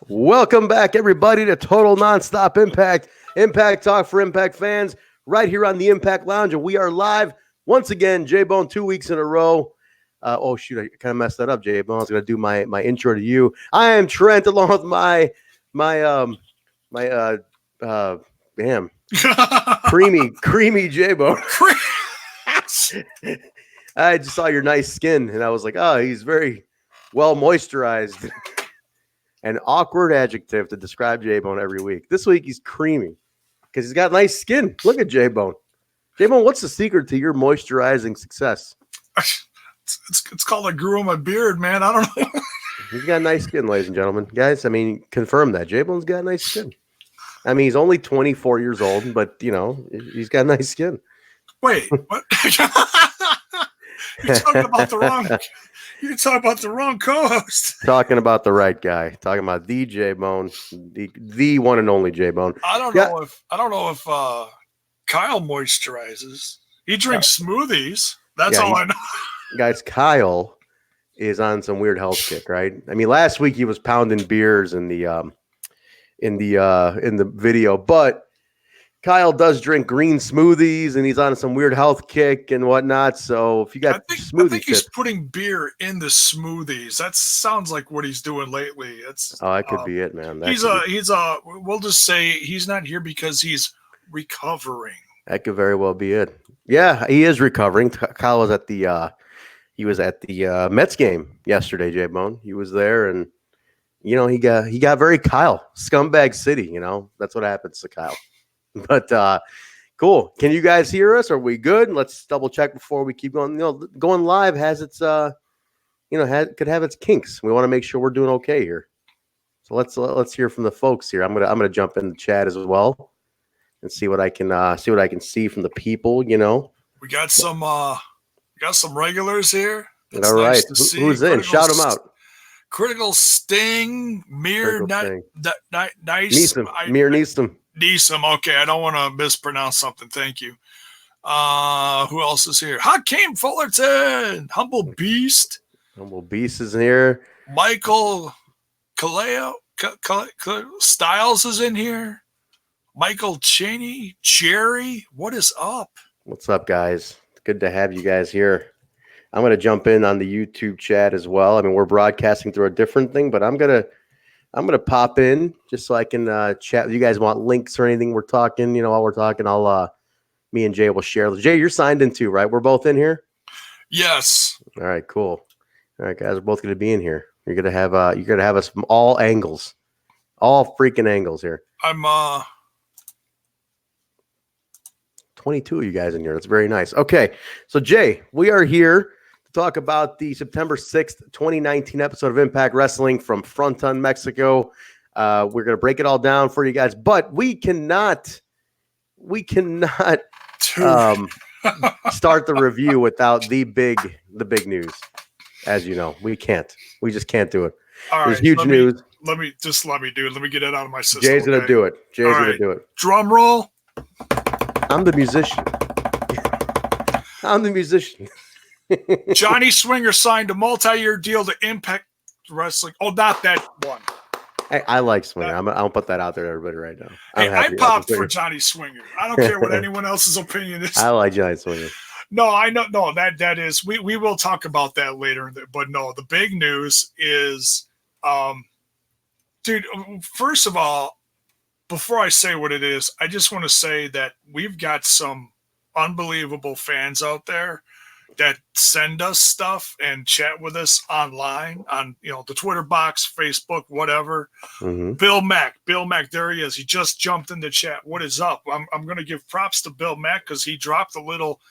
Welcome back, everybody, to Total Nonstop Impact. Impact Talk for Impact fans, right here on the Impact Lounge. And we are live once again, Jaybone, 2 weeks in a row. Oh, shoot, I kind of messed that up, Jaybone. I was going to do my intro to you. I am Trent, along with my creamy Jaybone. I just saw your nice skin, and I was like, oh, he's very well moisturized. An awkward adjective to describe Jaybone every week. This week he's creamy because he's got nice skin. Look at Jaybone. Jaybone, what's the secret to your moisturizing success? It's called I grew my beard, man. I don't know. He's got nice skin, ladies and gentlemen. Guys, I mean, confirm that. Jaybone's got nice skin. I mean, he's only 24 years old, but, you know, he's got nice skin. Wait, what? You're talking about the wrong... You're talking about the wrong co-host. Talking about the right guy. Talking about the Jaybone, the one and only Jaybone. I don't know if Kyle moisturizes. He drinks smoothies. That's all I know. Guys, Kyle is on some weird health kick, right? I mean, last week he was pounding beers in the video, but Kyle does drink green smoothies, and he's on some weird health kick and whatnot. So if you got I think he's putting beer in the smoothies. That sounds like what he's doing lately. That could be it, man. We'll just say he's not here because he's recovering. That could very well be it. Yeah, he is recovering. Kyle was at the Mets game yesterday, Jaybone. He was there, and you know he got very Kyle, scumbag city. You know that's what happens to Kyle. But cool. Can you guys hear us? Are we good? Let's double check before we keep going. You know, going live has its could have its kinks. We want to make sure we're doing okay here. So let's hear from the folks here. I'm gonna jump in the chat as well and see what I can see from the people. You know, we got some regulars here. It's all right. Nice who's in? Shout them out. Critical Sting, Mir, nice. Mir Neesum. Okay, I don't want to mispronounce something. Thank you. Who else is here? Hakeem Fullerton, Humble Beast. Humble Beast is here. Michael Kaleo Styles is in here. Michael Cheney, Jerry. What is up? What's up, guys? Good to have you guys here. I'm going to jump in on the YouTube chat as well. I mean, we're broadcasting through a different thing, but I'm gonna pop in just so I can chat. If you guys want links or anything we're talking, you know, while we're talking, me and Jay will share. Jay, you're signed in too, right? We're both in here? Yes. All right, cool. All right, guys, we're both going to be in here. You're going to have us from all angles. All freaking angles here. I'm 22 of you guys in here. That's very nice. Okay. So Jay, we are here to talk about the September 6th, 2019 episode of Impact Wrestling from Fronton, Mexico. We're going to break it all down for you guys, but we cannot start the review without the big news. As you know, we just can't do it. All There's right, huge news. Let me do it. Let me get it out of my system. Jay's going to do it. Gonna do it. Drum roll. I'm the musician. Johnny Swinger signed a multi-year deal to Impact Wrestling. Oh, not that one. Hey, I like Swinger. I'll put that out there to everybody right now. I popped for Johnny Swinger. I don't care what anyone else's opinion is. I like Johnny Swinger. No, I know. No, that is. We will talk about that later. But no, the big news is, dude. First of all, before I say what it is, I just want to say that we've got some unbelievable fans out there that send us stuff and chat with us online on, you know, the Twitter box, Facebook, whatever. Mm-hmm. Bill Mack, there he is. He just jumped in the chat. What is up? I'm going to give props to Bill Mack because he dropped a little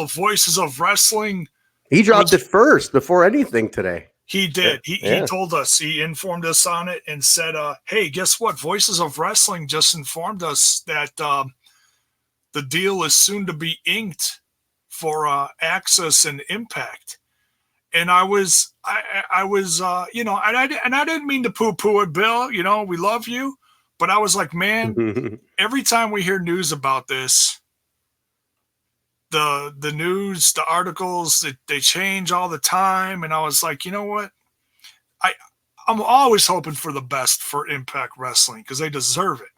Voices of Wrestling. He dropped it first before anything today. He did. He told us, he informed us on it and said, hey, guess what? Voices of Wrestling just informed us that the deal is soon to be inked for Access and Impact. And I was, you know, and I didn't mean to poo-poo it, Bill. You know, we love you. But I was like, man, every time we hear news about this, the news, the articles, they change all the time. And I was like, you know what? I'm always hoping for the best for Impact Wrestling because they deserve it.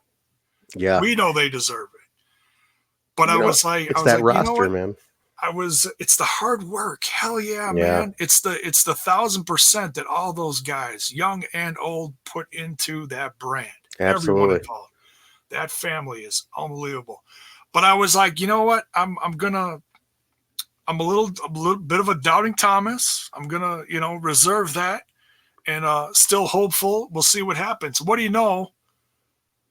Yeah. We know they deserve it. But You I know, was like, it's that roster, you know what? man. It's the hard work. Hell yeah, Yeah. man. It's the 1,000% that all those guys, young and old, put into that brand. Absolutely. Everyone involved. That family is unbelievable. But I was like, you know what? I'm a little bit of a doubting Thomas. I'm gonna, reserve that and still hopeful. We'll see what happens. What do you know?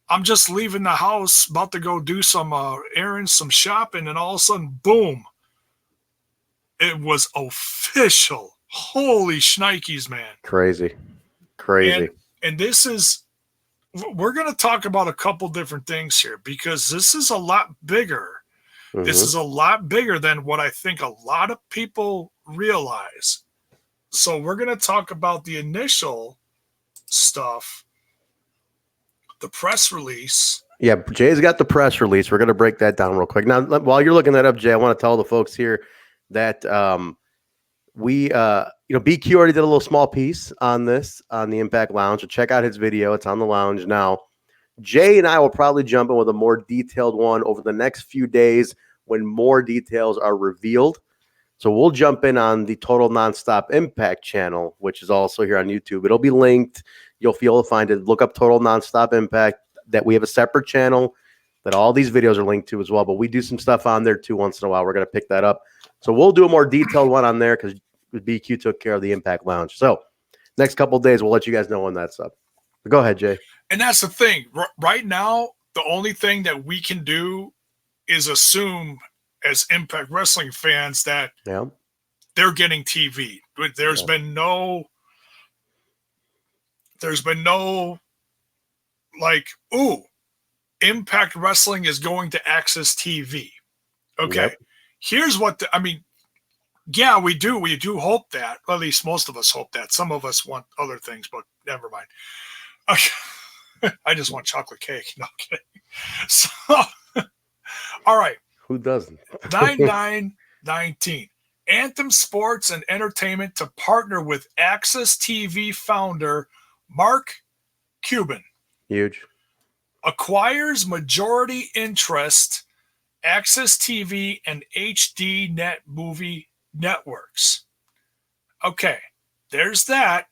I'm just leaving the house, about to go do some errands, some shopping, and all of a sudden, boom! It was official. Holy shnikes, man! Crazy. And this is. We're going to talk about a couple different things here because this is a lot bigger. Mm-hmm. This is a lot bigger than what I think a lot of people realize. So we're going to talk about the initial stuff, the press release. Yeah, Jay's got the press release. We're going to break that down real quick. Now, while you're looking that up, Jay, I want to tell the folks here that BQ already did a little small piece on this on the Impact Lounge. So check out his video. It's on the lounge now. Jay and I will probably jump in with a more detailed one over the next few days when more details are revealed. So we'll jump in on the Total Nonstop Impact channel, which is also here on YouTube. It'll be linked. You'll be able to find it. Look up Total Nonstop Impact. That we have a separate channel that all these videos are linked to as well. But we do some stuff on there too once in a while. We're going to pick that up. So we'll do a more detailed one on there because BQ took care of the Impact Lounge. So next couple of days, we'll let you guys know when that's up. But go ahead, Jay. And that's the thing. Right now, the only thing that we can do is assume as Impact Wrestling fans that they're getting TV. There's been no like, ooh, Impact Wrestling is going to Access TV. Okay. Here's what yeah, we do. We do hope that. Well, at least most of us hope that. Some of us want other things, but never mind. Okay. I just want chocolate cake. No, I'm kidding. So, all right. Who doesn't? 9919. Anthem Sports and Entertainment to partner with Access TV founder Mark Cuban. Huge. Acquires majority interest Access TV and HD Net movie networks. Okay, there's that.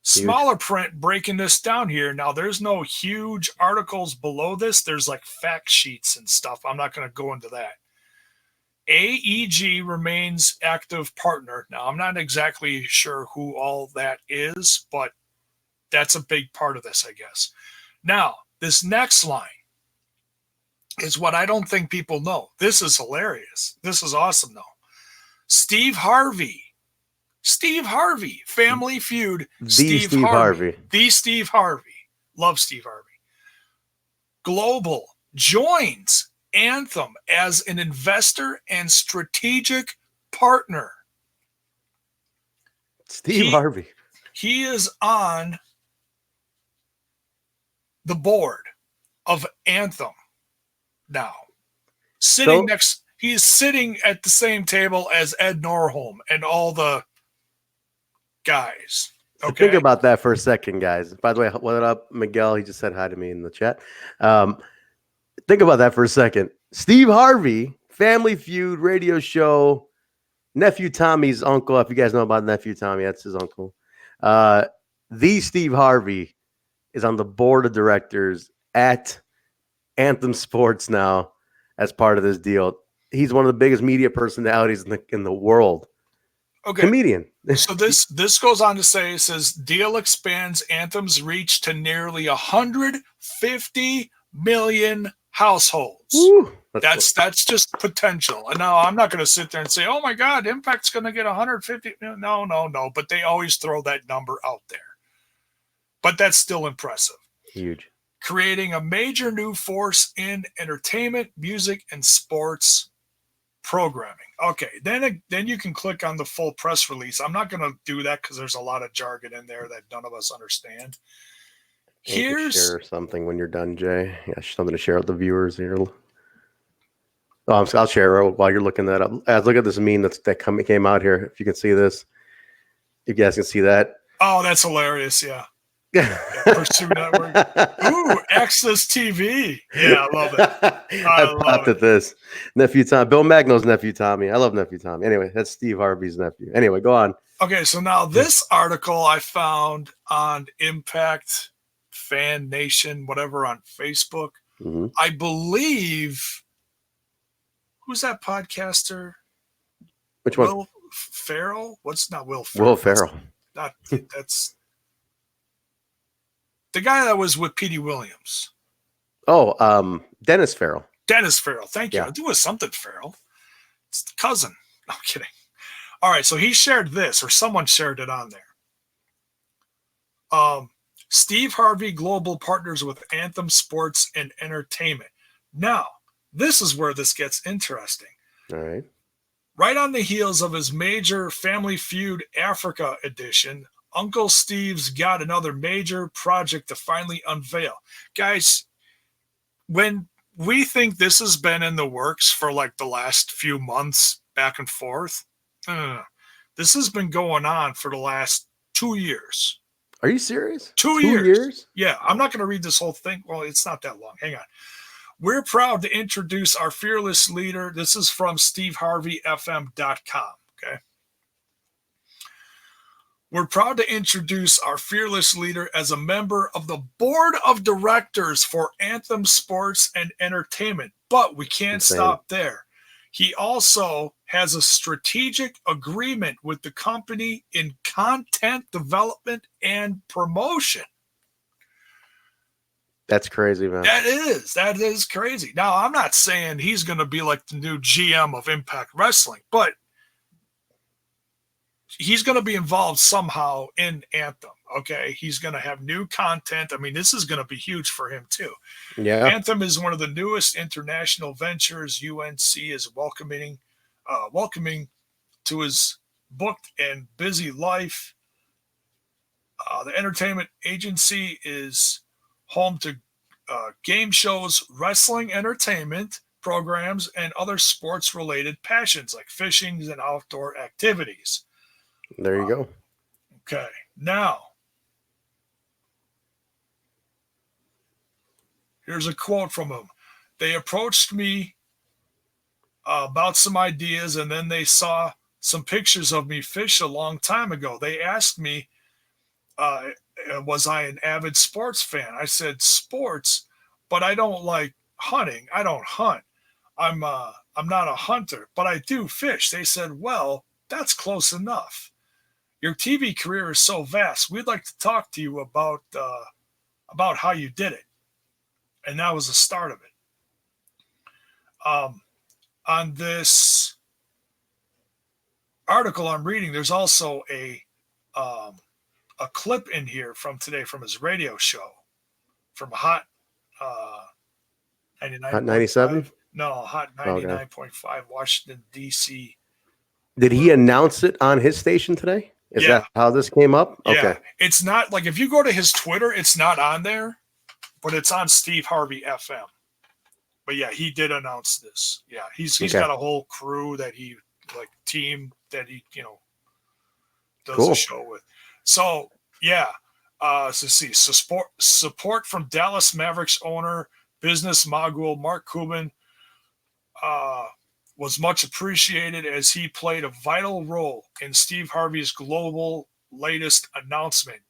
Smaller print breaking this down here. Now, there's no huge articles below this. There's like fact sheets and stuff. I'm not going to go into that. AEG remains active partner. Now, I'm not exactly sure who all that is, but that's a big part of this, I guess. Now, this next line is what I don't think people know. This is hilarious. This is awesome, though. Steve Harvey, Family Feud. Steve Harvey. The Steve Harvey. Love Steve Harvey. Global joins Anthem as an investor and strategic partner. Steve Harvey. He is on the board of Anthem now. He's sitting at the same table as Ed Norholm and all the guys. Okay. Think about that for a second, guys. By the way, what up, Miguel? He just said hi to me in the chat. Think about that for a second. Steve Harvey, Family Feud radio show, Nephew Tommy's uncle. If you guys know about Nephew Tommy, that's his uncle. The Steve Harvey is on the board of directors at Anthem Sports now as part of this deal. He's one of the biggest media personalities in the world. Okay. Comedian. So this goes on to say, it says, deal expands Anthem's reach to nearly 150 million households. Woo, that's just potential. And now I'm not going to sit there and say, oh my God, Impact's going to get 150. No. But they always throw that number out there. But that's still impressive. Huge. Creating a major new force in entertainment, music, and sports programming. Okay, then you can click on the full press release. I'm not going to do that because there's a lot of jargon in there that none of us understand. Share something when you're done, Jay. Yeah, something to share with the viewers here. I'll share it while you're looking that up. Look at this meme that came out here. If you can see this, you guys can see that. Oh, that's hilarious! Yeah. Yeah, Pursue Network. Ooh, Access TV. Yeah, I love it. I popped at this. Nephew Tommy. Bill Magno's nephew Tommy. I love nephew Tommy. Anyway, that's Steve Harvey's nephew. Anyway, go on. Okay, so now this article I found on Impact, Fan Nation, whatever, on Facebook. Mm-hmm. I believe, who's that podcaster? Which Will one? Ferrell? What's not Will Ferrell? Will Ferrell. That's the guy that was with Petey Williams. Oh, Dennis Farrell. Dennis Farrell. Thank you. Yeah. I do with something Farrell. It's the cousin. No, I'm kidding. All right, so he shared this, or someone shared it on there. Steve Harvey Global partners with Anthem Sports and Entertainment. Now, this is where this gets interesting. All right. Right on the heels of his major Family Feud Africa edition, Uncle Steve's got another major project to finally unveil. Guys, when we think this has been in the works for like the last few months back and forth, this has been going on for the last 2 years. Are you serious? 2 years? Yeah, I'm not going to read this whole thing. Well, it's not that long. Hang on. We're proud to introduce our fearless leader. This is from SteveHarveyFM.com. Okay. We're proud to introduce our fearless leader as a member of the board of directors for Anthem Sports and Entertainment. But we can't stop there. He also has a strategic agreement with the company in content development and promotion. That's crazy, man. That is crazy. Now, I'm not saying he's going to be like the new GM of Impact Wrestling, but he's going to be involved somehow in Anthem. Okay. He's going to have new content. I mean, this is going to be huge for him too. Yeah. Anthem is one of the newest international ventures UNC is welcoming to his booked and busy life. The entertainment agency is home to game shows, wrestling entertainment programs, and other sports-related passions like fishing and outdoor activities. There you go. Okay. Now, here's a quote from him. They approached me about some ideas, and then they saw some pictures of me fish a long time ago. They asked me, was I an avid sports fan? I said, sports, but I don't like hunting. I don't hunt. I'm not a hunter, but I do fish. They said, well, that's close enough. Your TV career is so vast. We'd like to talk to you about how you did it. And that was the start of it. On this article I'm reading, there's also a clip in here from today from his radio show from Hot 99. Hot 97? No, Hot 99.5, Washington, D.C. Did he announce it on his station today? Is that how this came up? Yeah. Okay. It's not like if you go to his Twitter, it's not on there, but it's on Steve Harvey FM. But yeah, he did announce this. Yeah, he's got a whole crew that he team that he does a show with. So yeah, support from Dallas Mavericks owner, business mogul Mark Cuban was much appreciated as he played a vital role in Steve Harvey's global latest announcement.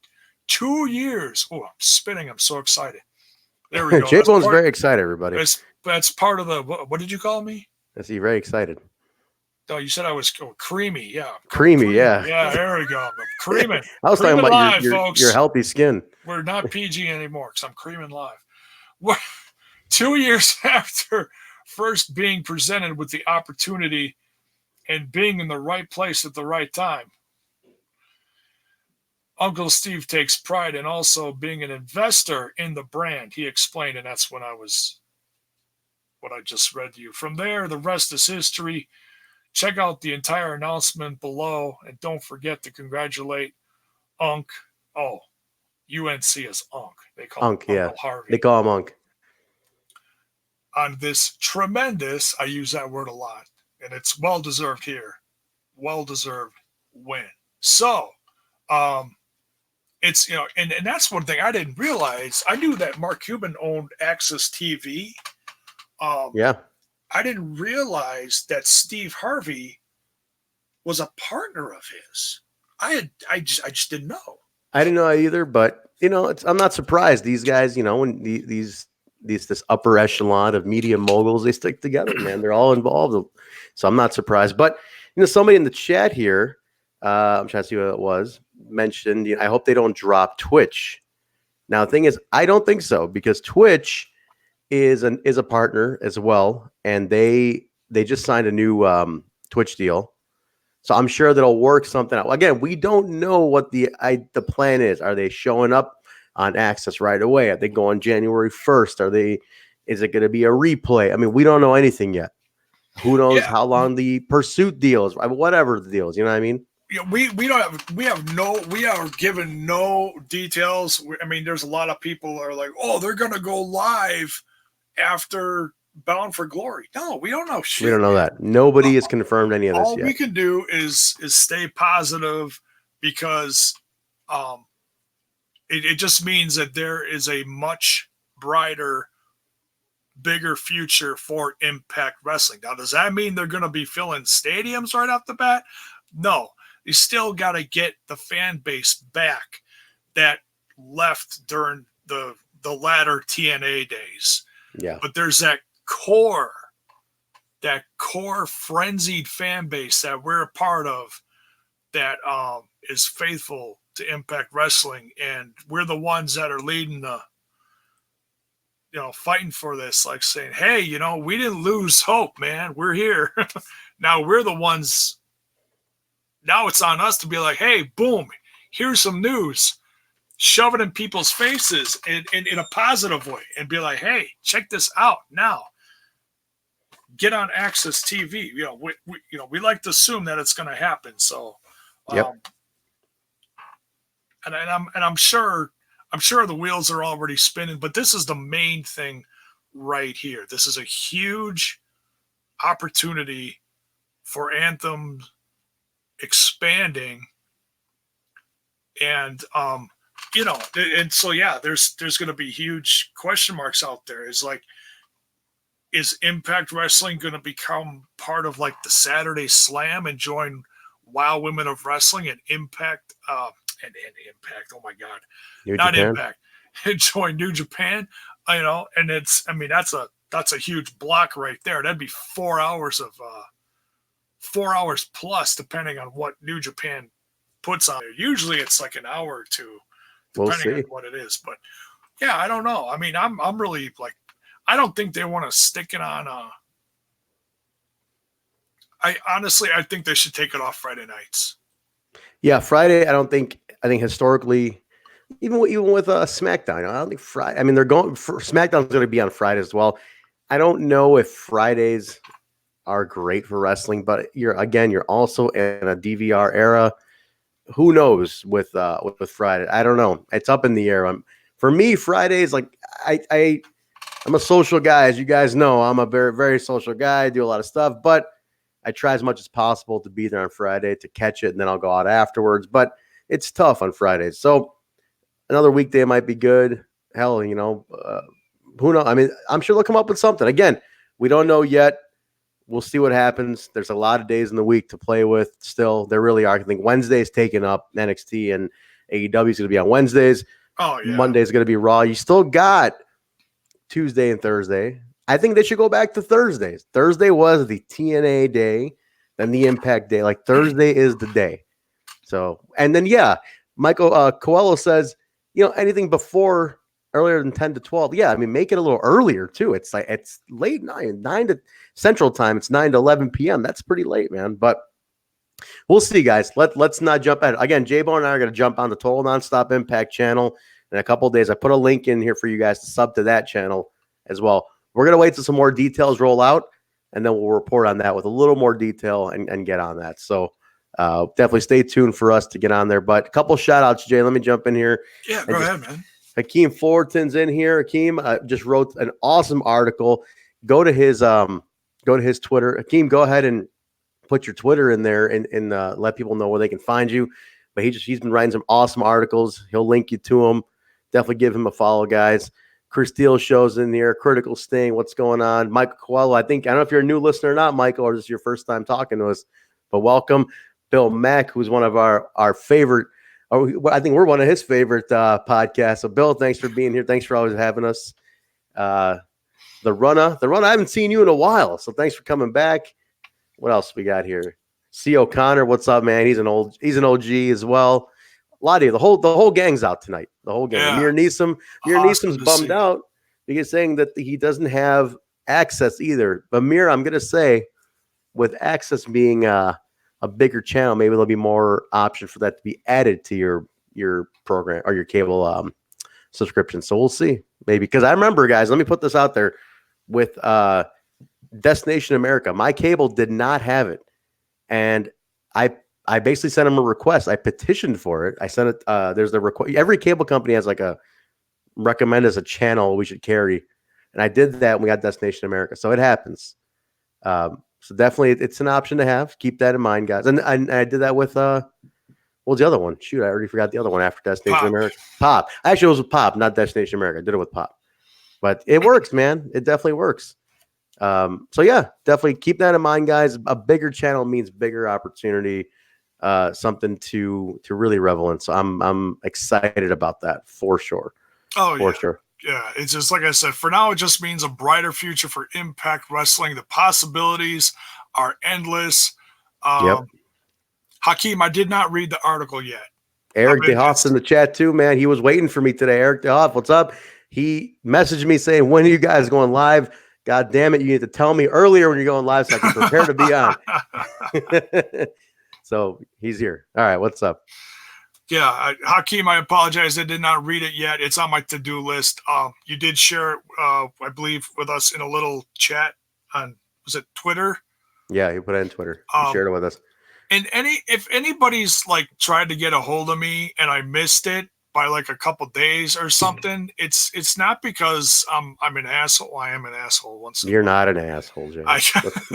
2 years. Oh, I'm spinning. I'm so excited. There we go. Jaybone's very excited, everybody. That's part of the, what did you call me? Is he very excited? No, you said I was creamy. Yeah. Creamy, yeah. Yeah, there we go. I'm creaming. I was talking about live, your healthy skin. We're not PG anymore because I'm creaming live. 2 years after first being presented with the opportunity and being in the right place at the right time, Uncle Steve takes pride in also being an investor in the brand, he explained, and that's what I just read to you. From there, the rest is history. Check out the entire announcement below, and don't forget to congratulate UNC. Oh, UNC is UNC. They call UNC, him Uncle Harvey. They call him UNC. On this tremendous, I use that word a lot, and it's well-deserved here, well-deserved win. So, it's, and that's one thing I didn't realize. I knew that Mark Cuban owned Access TV. Yeah. I didn't realize that Steve Harvey was a partner of his. I just didn't know. I didn't know either, but I'm not surprised. These guys, when this upper echelon of media moguls, they stick together, man. They're all involved, so I'm not surprised. But somebody in the chat here, I'm trying to see what it was, mentioned. I hope they don't drop Twitch. Now, the thing is, I don't think so, because Twitch is a partner as well, and they just signed a new Twitch deal. So I'm sure that'll work something out. Again, we don't know what the plan is. Are they showing up on Access right away? Are they going January 1st? Is it going to be a replay? I mean, we don't know anything yet. Who knows how long the Pursuit deal is? Whatever the deal is, you know what I mean? Yeah, we are given no details. I mean, there's a lot of people are like, oh, they're going to go live after Bound for Glory. No, we don't know shit. We don't know that. Nobody has confirmed any of this all yet. We can do is stay positive, because it just means that there is a much brighter, bigger future for Impact Wrestling. Now, does that mean they're going to be filling stadiums right off the bat? No. You still got to get the fan base back that left during the latter TNA days. Yeah. But there's that core frenzied fan base that we're a part of that is faithful to Impact Wrestling, and we're the ones that are leading the fighting for this, like saying, hey, we didn't lose hope, man, we're here. Now we're the ones, now it's on us to be like, hey, boom, here's some news, shove it in people's faces in a positive way, and be like, hey, check this out now. Get on Access TV. We like to assume that it's going to happen. So, yep. And I'm sure the wheels are already spinning. But this is the main thing right here. This is a huge opportunity for Anthem expanding, and and so there's going to be huge question marks out there. Is Impact Wrestling going to become part of like the Saturday Slam and join Wow Women of Wrestling and Impact and Impact? Oh my God, New not Japan. Impact. And join New Japan, and that's a huge block right there. That'd be 4 hours of 4 hours plus, depending on what New Japan puts on there. Usually it's like an hour or two, depending on what it is. But yeah, I don't know. I mean, I'm really like, I don't think they want to stick it on. I think they should take it off Friday nights. Yeah, Friday. I think historically, even with SmackDown, I don't think Friday. I mean, they're going for SmackDown's going to be on Friday as well. I don't know if Fridays are great for wrestling, but you're also in a DVR era. Who knows with Friday? I don't know. It's up in the air. For me, Fridays, like I'm a social guy, as you guys know. I'm a very, very social guy. I do a lot of stuff, but I try as much as possible to be there on Friday to catch it, and then I'll go out afterwards. But it's tough on Fridays. So another weekday might be good. Hell, who knows? I mean, I'm sure they'll come up with something. Again, we don't know yet. We'll see what happens. There's a lot of days in the week to play with still. There really are. I think Wednesday's taken up. NXT and AEW is going to be on Wednesdays. Oh, yeah. Monday's going to be Raw. You still got Tuesday and Thursday. I think they should go back to Thursdays. Thursday was the TNA day, then the Impact day. Like Thursday is the day. So, and then Michael Coelho says, anything earlier than 10 to 12. Yeah, I mean, make it a little earlier too. It's like it's late 9 to Central Time. It's 9 to 11 p.m. That's pretty late, man. But we'll see, guys. Let's not jump ahead. Again, Jaybone and I are going to jump on the Total Nonstop Impact channel in a couple of days. I put a link in here for you guys to sub to that channel as well. We're going to wait till some more details roll out, and then we'll report on that with a little more detail and get on that. So definitely stay tuned for us to get on there. But a couple shout outs, Jay. Let me jump in here. Yeah, go ahead, man. Hakeem Fullerton's in here. Hakeem just wrote an awesome article. Go to his Twitter. Hakeem, go ahead and put your Twitter in there and let people know where they can find you. but he's been writing some awesome articles. He'll link you to him. Definitely give him a follow, guys. Chris Steele shows in here. Critical Sting, what's going on? Michael Coelho, I don't know if you're a new listener or not, Michael, or this is your first time talking to us, but welcome. Bill Mack, who's one of our favorite, I think we're one of his favorite podcasts. So, Bill, thanks for being here. Thanks for always having us. The Runner, I haven't seen you in a while, so thanks for coming back. What else we got here? C. O'Connor, what's up, man? He's an OG as well. A lot of you, the whole gang's out tonight. The whole gang. Yeah. Amir Neesum's bummed out because saying that he doesn't have access either. But Amir, I'm gonna say, with access being a bigger channel, maybe there'll be more option for that to be added to your program or your cable subscription. So we'll see, maybe, because I remember, guys. Let me put this out there with Destination America. My cable did not have it, and I basically sent him a request. I petitioned for it. I sent it. There's the request. Every cable company has like a recommend as a channel we should carry, and I did that. And we got Destination America, so it happens. So definitely, it's an option to have. Keep that in mind, guys. And I did that with what was the other one? Shoot, I already forgot the other one after Destination America. Pop. Actually, it was with Pop, not Destination America. I did it with Pop, but it works, man. It definitely works. So yeah, definitely keep that in mind, guys. A bigger channel means bigger opportunity. Something to really revel in. So I'm excited about that for sure. Oh, for yeah. sure. Yeah, it's just like I said, for now, it just means a brighter future for Impact Wrestling. The possibilities are endless. Hakeem, I did not read the article yet. Eric DeHoff's in the chat too, man. He was waiting for me today. Eric DeHoff, what's up? He messaged me saying, when are you guys going live? God damn it, you need to tell me earlier when you're going live so I can prepare to be on. So he's here. All right, what's up? Yeah, Hakeem, I apologize. I did not read it yet. It's on my to-do list. You did share it, I believe, with us in a little chat on, was it Twitter? Yeah, he put it on Twitter. He shared it with us. And if anybody's like tried to get a hold of me and I missed it by like a couple days or something, it's not because I'm an asshole. I am an asshole. You're not an asshole, Jay.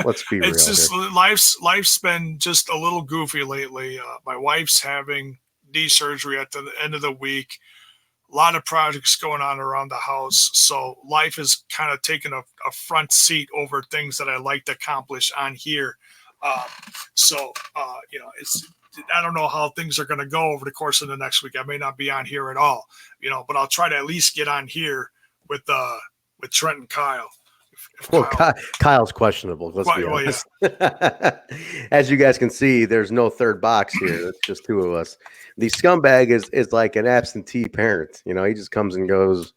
Let's be real. It's just here. Life's been just a little goofy lately. My wife's having knee surgery at the end of the week. A lot of projects going on around the house, so life has kind of taken a front seat over things that I like to accomplish on here. It's, I don't know how things are going to go over the course of the next week. I may not be on here at all, but I'll try to at least get on here with Trent and Kyle. Kyle's questionable. Let's be honest. Yeah. As you guys can see, there's no third box here. It's just two of us. The scumbag is like an absentee parent. He just comes and goes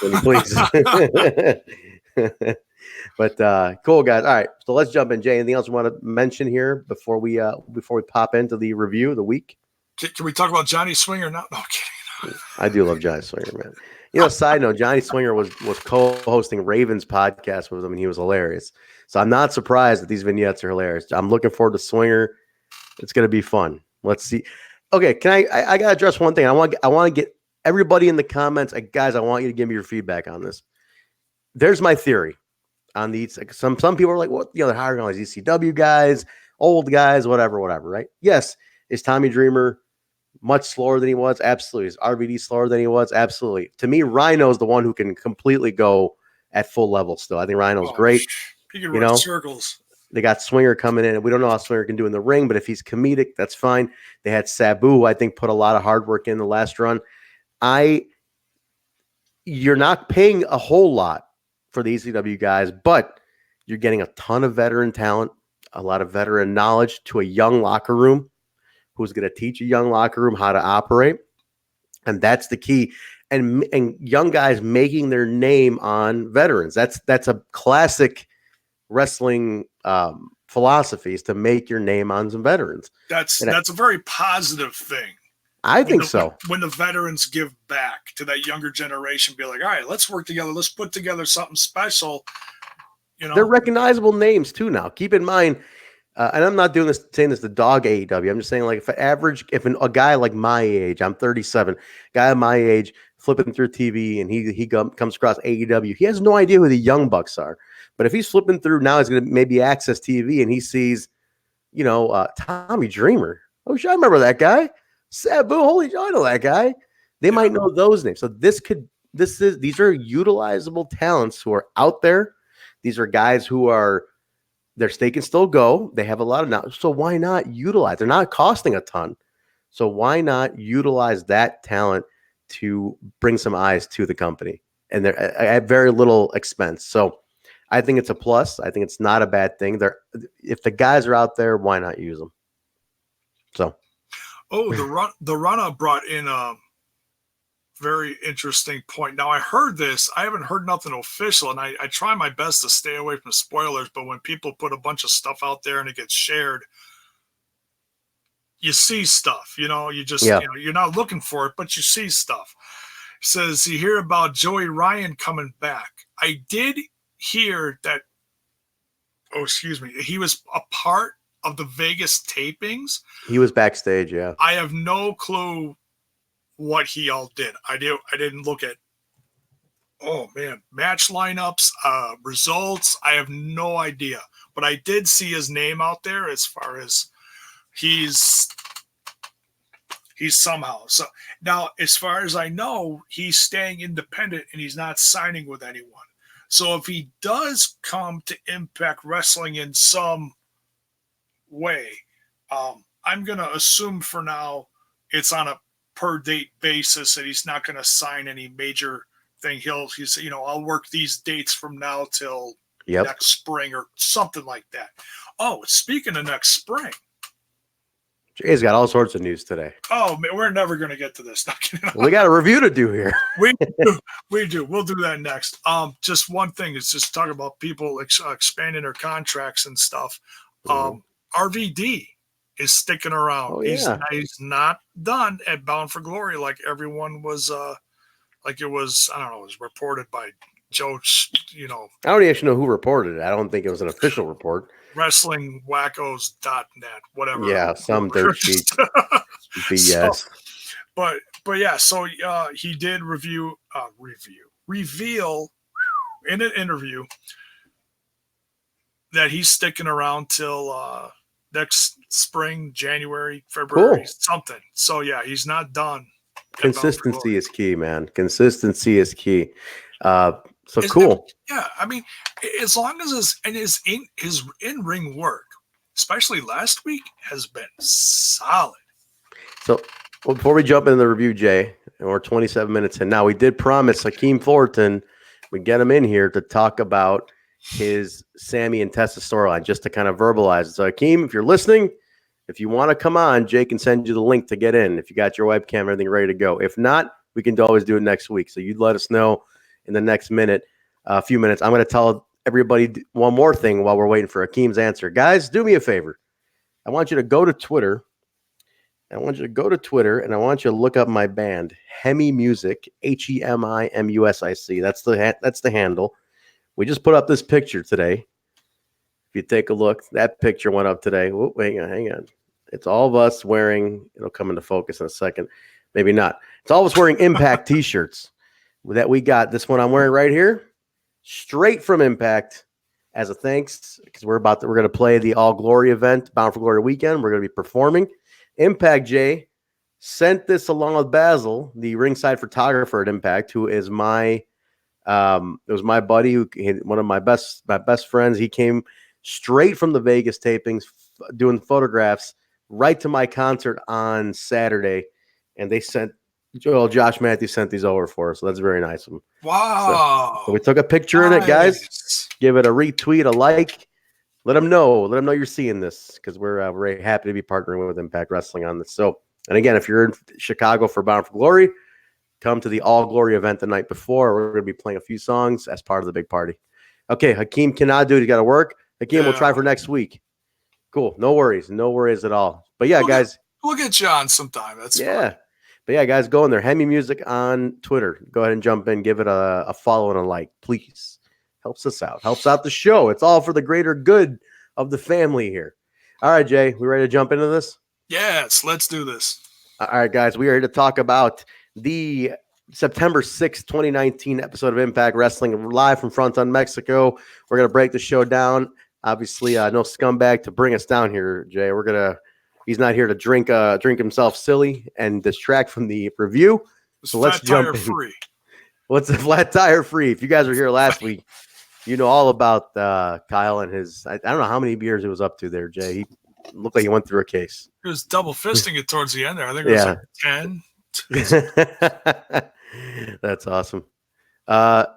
when he pleases. But cool, guys. All right, so let's jump in. Jay, anything else you want to mention here before we pop into the review of the week? Can we talk about Johnny Swinger now? No, I'm kidding. I do love Johnny Swinger, man. Side note, Johnny Swinger was co-hosting Raven's podcast with him, and he was hilarious. So I'm not surprised that these vignettes are hilarious. I'm looking forward to Swinger. It's going to be fun. Let's see. Okay, I got to address one thing. I want to get everybody in the comments. Guys, I want you to give me your feedback on this. There's my theory on these. Some people are like, well, they're hiring all these ECW guys, old guys, whatever, right? Yes. Is Tommy Dreamer much slower than he was? Absolutely. Is RVD slower than he was? Absolutely. To me, Rhino's the one who can completely go at full level still. I think Rhino's great. He can run circles. They got Swinger coming in. We don't know how Swinger can do in the ring, but if he's comedic, that's fine. They had Sabu, who I think put a lot of hard work in the last run. You're not paying a whole lot for the ECW guys, but you're getting a ton of veteran talent, a lot of veteran knowledge to a young locker room who's going to teach a young locker room how to operate. And that's the key. And young guys making their name on veterans. That's a classic wrestling philosophy, is to make your name on some veterans. That's a very positive thing. I think so. When the veterans give back to that younger generation, be like, all right, let's work together. Let's put together something special. They're recognizable names too now. Keep in mind, and I'm not saying this to dog AEW. I'm just saying, like, if a guy like my age, I'm 37, guy my age, flipping through TV, and he comes across AEW, he has no idea who the Young Bucks are. But if he's flipping through now, he's going to maybe access TV, and he sees, Tommy Dreamer. Oh, shit, I remember that guy. Sabu, holy, I know that guy. They might know those names. So these are utilizable talents who are out there. These are guys who are, their stake can still go. They have a lot of knowledge. So why not utilize? They're not costing a ton. So why not utilize that talent to bring some eyes to the company? And they're at very little expense. So I think it's a plus. I think it's not a bad thing. If the guys are out there, why not use them? So, the runner brought in a very interesting point. Now I heard this. I haven't heard nothing official, and I try my best to stay away from spoilers. But when people put a bunch of stuff out there and it gets shared, you see stuff. You just you're not looking for it, but you see stuff. It says you hear about Joey Ryan coming back. I did hear that. Oh, excuse me. He was a part of the Vegas tapings. He was backstage. Yeah. I have no clue what he all did. I didn't look at. Oh man, match lineups, results. I have no idea, but I did see his name out there as far as he's somehow. So now, as far as I know, he's staying independent and he's not signing with anyone. So if he does come to Impact Wrestling in some way, I'm going to assume for now it's on a per date basis and he's not going to sign any major thing. He's I'll work these dates from now till next spring or something like that. Oh, speaking of next spring, Jay's got all sorts of news today. Oh, man, we're never going to get to this. We got a review to do here. We do. We'll do that next. Just one thing is just talking about people expanding their contracts and stuff. RVD is sticking around. Oh, He's not done at Bound for Glory like everyone was. Like it was. I don't know. It was reported by Joe. I don't even know who reported it. I don't think it was an official report. WrestlingWackos.net, whatever. Yeah, some dirt sheet. BS. So he did reveal in an interview that he's sticking around till next spring, January, February, something. So yeah, he's not done. Consistency is key, man. Consistency is key. Cool. I mean, as long as his in-ring work, especially last week, has been solid. So before we jump into the review, Jay, and we're 27 minutes in now, we did promise Hakeem Fullerton we get him in here to talk about his Sammy and Tessa storyline, just to kind of verbalize it. So Hakeem, if you're listening, if you want to come on, Jay can send you the link to get in. If you got your webcam, everything ready to go. If not, we can always do it next week. So you'd let us know in the next few minutes. I'm going to tell everybody one more thing while we're waiting for Hakeem's answer. Guys, do me a favor. I want you to go to Twitter. And I want you to look up my band, Hemi Music, HEMIMUSIC. That's the handle. We just put up this picture today. If you take a look, that picture went up today. Oh, hang on. It's all of us wearing, it'll come into focus in a second. Maybe not. It's all of us wearing Impact t-shirts that we got. This one I'm wearing right here, straight from Impact as a thanks, because we're going to play the All Glory event, Bound for Glory weekend. We're going to be performing. Impact Jay sent this along with Basil, the ringside photographer at Impact, who is my buddy, one of my best friends. He came straight from the Vegas tapings, doing photographs right to my concert on Saturday, and they sent Josh Matthews sent these over for us, so that's very nice of him. Wow! So we took a picture in it, guys. Give it a retweet, a like. Let them know you're seeing this, because we're very happy to be partnering with Impact Wrestling on this. So, and again, if you're in Chicago for Bound for Glory, come to the All Glory event the night before. We're going to be playing a few songs as part of the big party. Okay, Hakeem cannot do it. He's got to work. Hakeem, we'll try for next week. Cool. No worries at all. But yeah, guys. We'll get you on sometime. That's fine. But yeah, guys, go in there. Hemi Music on Twitter. Go ahead and jump in. Give it a follow and a like, please. Helps us out. Helps out the show. It's all for the greater good of the family here. All right, Jay, we ready to jump into this? Yes, let's do this. All right, guys, we are here to talk about the September 6th, 2019 episode of Impact Wrestling, live from Fronton, Mexico. We're going to break the show down. Obviously, no scumbag to bring us down here, Jay. We're going to He's not here to drink himself silly and distract from the review. So let's jump in. Free. What's the flat tire free? If you guys were here last week, you know all about Kyle and his. I don't know how many beers it was up to there, Jay. He looked like he went through a case. He was double fisting it towards the end there. I think it was like 10. That's awesome.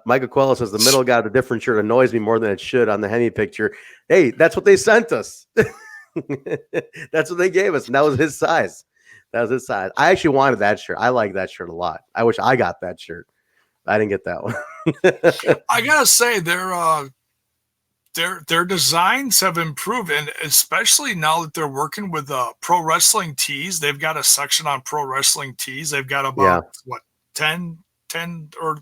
Michael Quello says the middle got a different shirt annoys me more than it should on the Henny picture. Hey, that's what they sent us. That's what they gave us, and that was his size. I actually wanted that shirt. I like that shirt a lot. I wish I got that shirt. I didn't get that one. I gotta say their designs have improved, and especially now that they're working with pro wrestling tees. They've got a section on pro wrestling tees. They've got about 10 or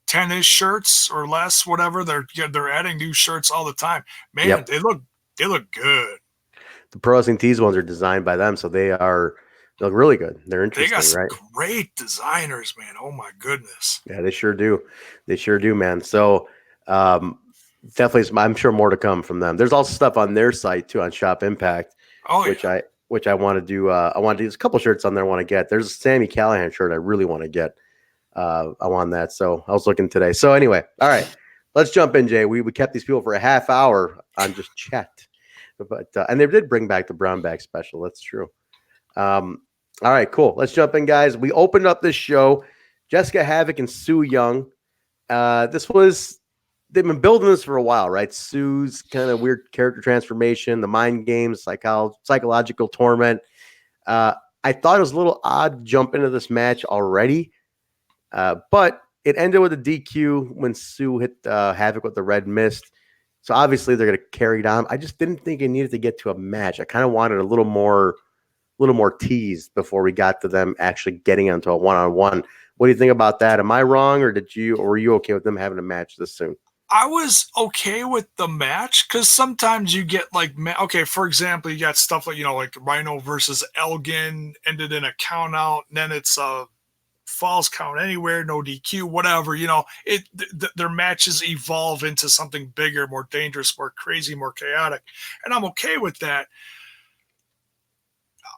10-ish shirts or less, whatever. They're adding new shirts all the time. Man, they look good. The pro wrestling tees ones are designed by them, so they look really good. They're interesting, they got some right? Great designers, man. Oh my goodness. Yeah, they sure do. Man. So definitely, I'm sure more to come from them. There's also stuff on their site too, on Shop Impact, which I want to do. I want to do a couple shirts on there I want to get. There's a Sami Callihan shirt I really want to get. I want that. So I was looking today. So anyway, all right, let's jump in, Jay. We kept these people for a half hour on just chat, but and they did bring back the brown bag special. That's true. All right, cool. Let's jump in, guys. We opened up this show. Jessica Havoc and Su Yung. They've been building this for a while, right? Sue's kind of weird character transformation, the mind games, psychological torment. I thought it was a little odd to jump into this match already, but it ended with a DQ when Sue hit Havoc with the red mist. So obviously they're going to carry it on. I just didn't think it needed to get to a match. I kind of wanted a little more teased before we got to them actually getting onto a one-on-one. What do you think about that? Am I wrong, or were you okay with them having a match this soon? I was okay with the match because sometimes you get for example, you got stuff like Rhino versus Elgin ended in a count out, and then it's a falls count anywhere, no DQ, whatever. Their matches evolve into something bigger, more dangerous, more crazy, more chaotic, and I'm okay with that.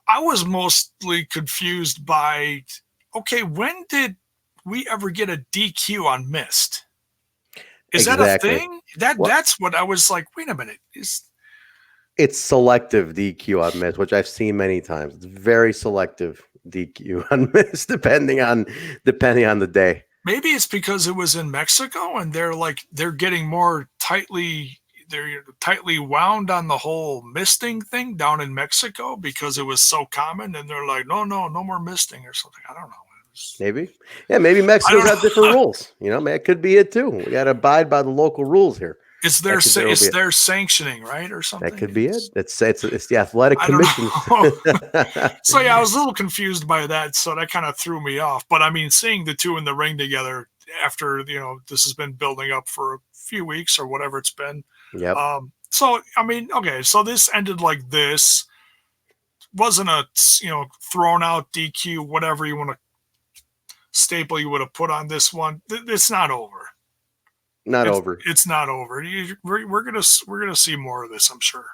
I was mostly confused by, when did we ever get a DQ on Mist? Is that a thing? That's what I was like, wait a minute. It's selective DQ on Mist, which I've seen many times. It's very selective DQ on Mist, depending on the day. Maybe it's because it was in Mexico and they're getting more tightly wound on the whole misting thing down in Mexico because it was so common, and they're like, no more misting or something. I don't know. Maybe Mexico's have different rules. It could be it too. We got to abide by the local rules here. It's their sanctioning, right, or something. That could be it. It's the athletic commission. So yeah, I was a little confused by that. So that kind of threw me off. But I mean, seeing the two in the ring together after this has been building up for a few weeks or whatever it's been. Yep. So I mean, okay, so this ended like this. Wasn't a thrown out DQ, whatever you want to staple you would have put on this one. It's not over. It's not over. We're gonna see more of this, I'm sure.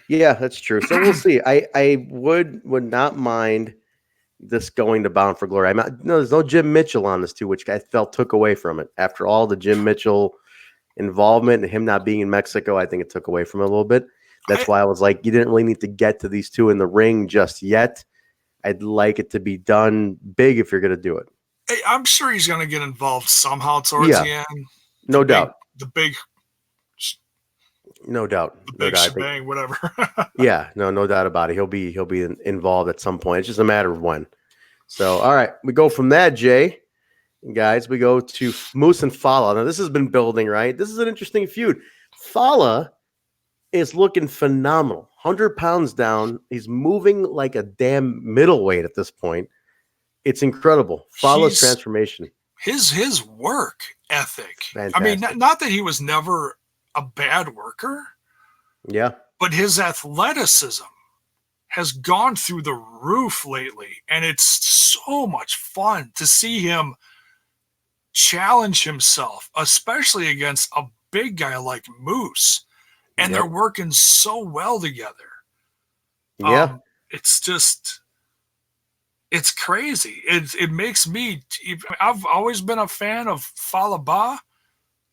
Yeah, that's true. So we'll see. I would not mind this going to Bound for Glory. There's no Jim Mitchell on this too, which I felt took away from it. After all the Jim Mitchell involvement and him not being in Mexico, I think it took away from it a little bit. That's why I was like, you didn't really need to get to these two in the ring just yet. I'd like it to be done big if you're going to do it. Hey, I'm sure he's going to get involved somehow towards the end. No doubt. No doubt. The big shebang, whatever. Yeah, no doubt about it. He'll be involved at some point. It's just a matter of when. So, all right, we go from that, Jay. Guys, we go to Moose and Fallah. Now, this has been building, right? This is an interesting feud. Fallah is looking phenomenal. 100 pounds down. He's moving like a damn middleweight at this point. It's incredible. Fallah's transformation. His work ethic. Fantastic. I mean, not that he was never a bad worker. Yeah. But his athleticism has gone through the roof lately. And it's so much fun to see him challenge himself, especially against a big guy like Moose. And they're working so well together. Yeah. it's just, it's crazy. It makes me, I've always been a fan of Fallah Bahh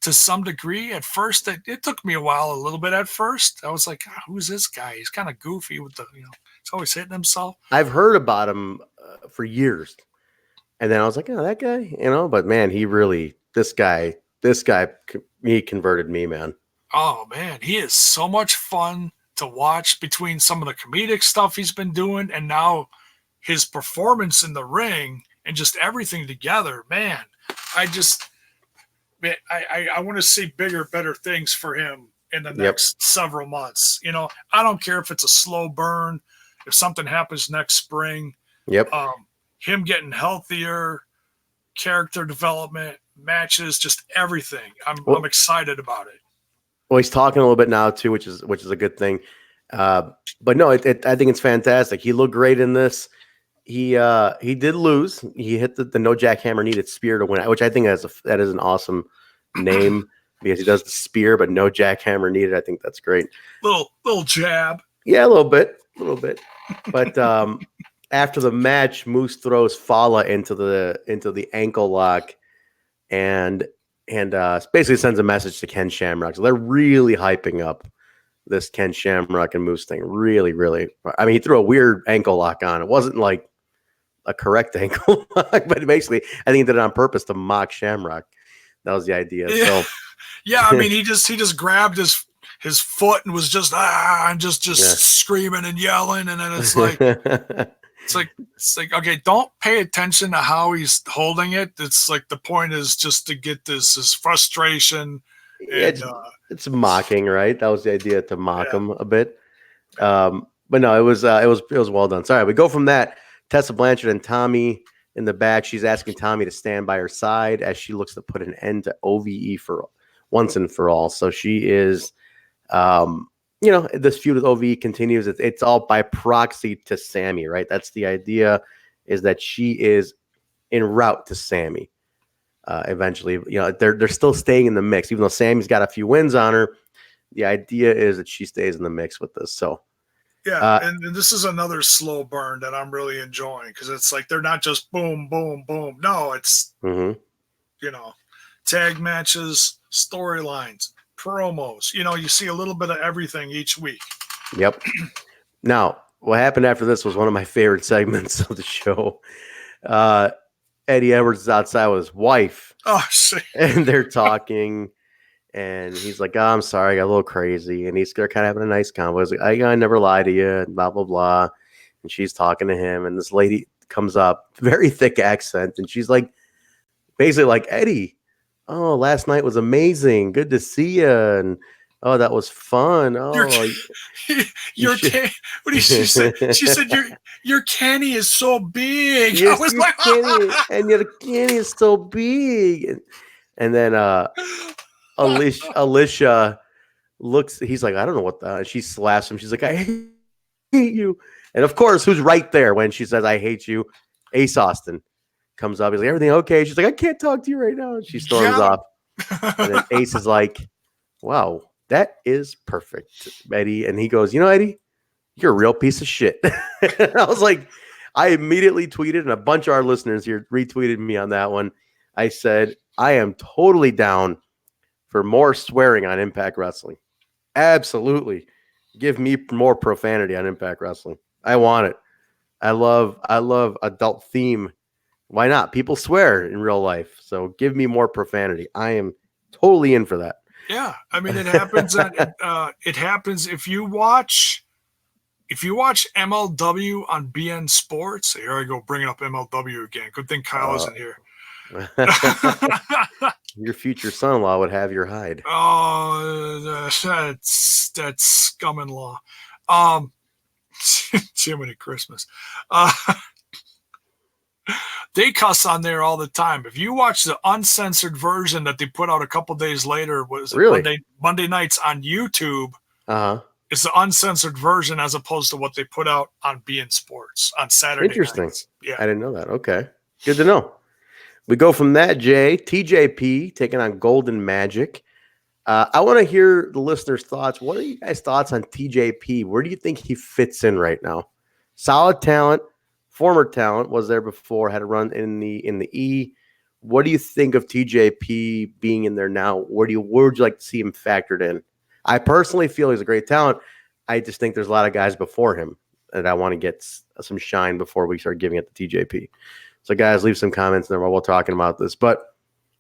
to some degree. At first, it took me a while, a little bit at first. I was like, who's this guy? He's kind of goofy with the, he's always hitting himself. I've heard about him for years. And then I was like, oh, that guy, but man, this guy, he converted me, man. Oh, man, he is so much fun to watch between some of the comedic stuff he's been doing and now his performance in the ring and just everything together. Man, I want to see bigger, better things for him in the next several months. I don't care if it's a slow burn, if something happens next spring. Yep. Him getting healthier, character development, matches, just everything. I'm excited about it. Well, he's talking a little bit now too, which is a good thing. But no, I think it's fantastic. He looked great in this. He did lose. He hit the no jackhammer needed spear to win, which I think that is an awesome name because he does the spear, but no jackhammer needed. I think that's great. Little jab. Yeah, a little bit. But after the match, Moose throws Fallah into the ankle lock, and basically sends a message to Ken Shamrock. So they're really hyping up this Ken Shamrock and Moose thing. Really, really. I mean, he threw a weird ankle lock on. It wasn't like a correct ankle lock, but basically, I think he did it on purpose to mock Shamrock. That was the idea. Yeah. So, yeah, I mean, he just grabbed his foot and was just screaming and yelling, and then it's like it's like okay, don't pay attention to how he's holding it. It's like the point is just to get this frustration. And, it's mocking, right? That was the idea, to mock him a bit. But no, it was well done. Sorry, we go from that. Tessa Blanchard and Tommy in the back. She's asking Tommy to stand by her side as she looks to put an end to OVE for once and for all. So she is, this feud with OVE continues. It's all by proxy to Sammy, right? That's the idea, is that she is en route to Sammy. Eventually, they're still staying in the mix, even though Sammy's got a few wins on her. The idea is that she stays in the mix with this. So, and this is another slow burn that I'm really enjoying because it's like they're not just boom, boom, boom. No, it's tag matches, storylines, promos. You see a little bit of everything each week. Yep. Now, what happened after this was one of my favorite segments of the show. Eddie Edwards is outside with his wife. Oh, shit. And they're talking, and he's like, oh, I'm sorry, I got a little crazy. And they're kind of having a nice convo. He's like, I never lie to you, and blah, blah, blah. And she's talking to him, and this lady comes up, very thick accent, and she's like, basically like, Eddie, oh, last night was amazing. Good to see you. And oh, that was fun. Oh, what did she say? She said your canny is so big. Yes, I was like, canny, and your canny is so big. And then Alicia looks. He's like, I don't know what the. She slaps him. She's like, I hate you. And of course, who's right there when she says, I hate you? Ace Austin comes up. He's like, everything okay? She's like, I can't talk to you right now. And she storms off. And then Ace is like, wow. That is perfect, Eddie. And he goes, Eddie, you're a real piece of shit. I was like, I immediately tweeted, and a bunch of our listeners here retweeted me on that one. I said, I am totally down for more swearing on Impact Wrestling. Absolutely. Give me more profanity on Impact Wrestling. I want it. I love adult theme. Why not? People swear in real life. So give me more profanity. I am totally in for that. Yeah, I mean, it happens. It happens if you watch MLW on BN Sports. Here I go, bringing up MLW again. Good thing Kyle isn't here. Your future son-in-law would have your hide. Oh, that's scum-in-law. Jiminy Christmas. They cuss on there all the time. If you watch the uncensored version that they put out a couple days later, Monday nights on YouTube, it's the uncensored version as opposed to what they put out on BN Sports on Saturday. Interesting. Nights. Yeah, I didn't know that. Okay, good to know. We go from that, Jay, TJP taking on Golden Magic. I want to hear the listeners' thoughts. What are you guys' thoughts on TJP? Where do you think he fits in right now? Solid talent, former talent, was there before, had a run in the E. What do you think of TJP being in there now? Where would you like to see him factored in? I personally feel he's a great talent. I just think there's a lot of guys before him that I want to get some shine before we start giving it to TJP. So, guys, leave some comments in there while we're talking about this. But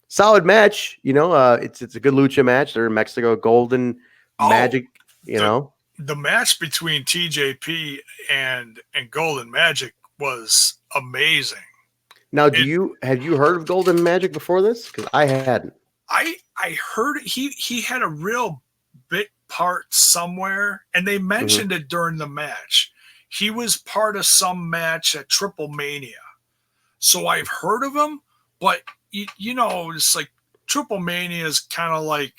solid match, it's a good lucha match. They're in Mexico, Golden Magic, The match between TJP and Golden Magic was amazing. Now, have you heard of Golden Magic before this? Because I hadn't. I heard he had a real bit part somewhere, and they mentioned it during the match. He was part of some match at Triple Mania. So I've heard of him, but it's like Triple Mania is kind of like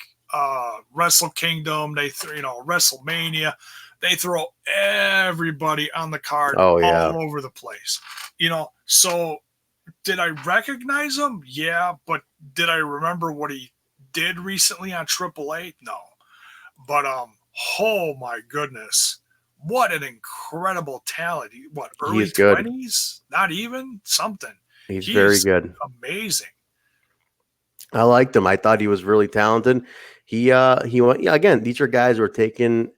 Wrestle Kingdom. WrestleMania. They throw everybody on the card all over the place. So did I recognize him? Yeah, but did I remember what he did recently on AAA? No. But oh my goodness. What an incredible talent. Early 20s? Not even? Something. He's very good. Amazing. I liked him. I thought he was really talented. He went, again, these are guys who are taking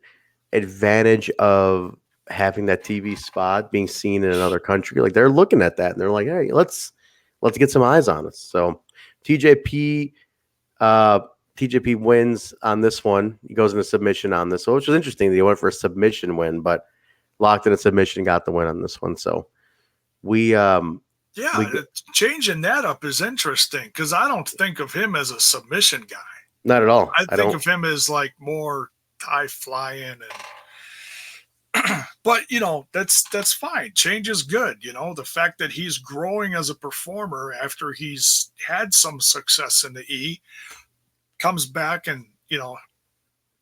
advantage of having that TV spot, being seen in another country. Like, they're looking at that and they're like, hey, let's get some eyes on us. So TJP wins on this one. He goes into submission on this, which was interesting. He went for a submission win, but locked in a submission, got the win on this one. So changing that up is interesting because I don't think of him as a submission guy. Not at all. I think of him as like more high flying but that's fine. Change is good. The fact that he's growing as a performer after he's had some success in the E, comes back and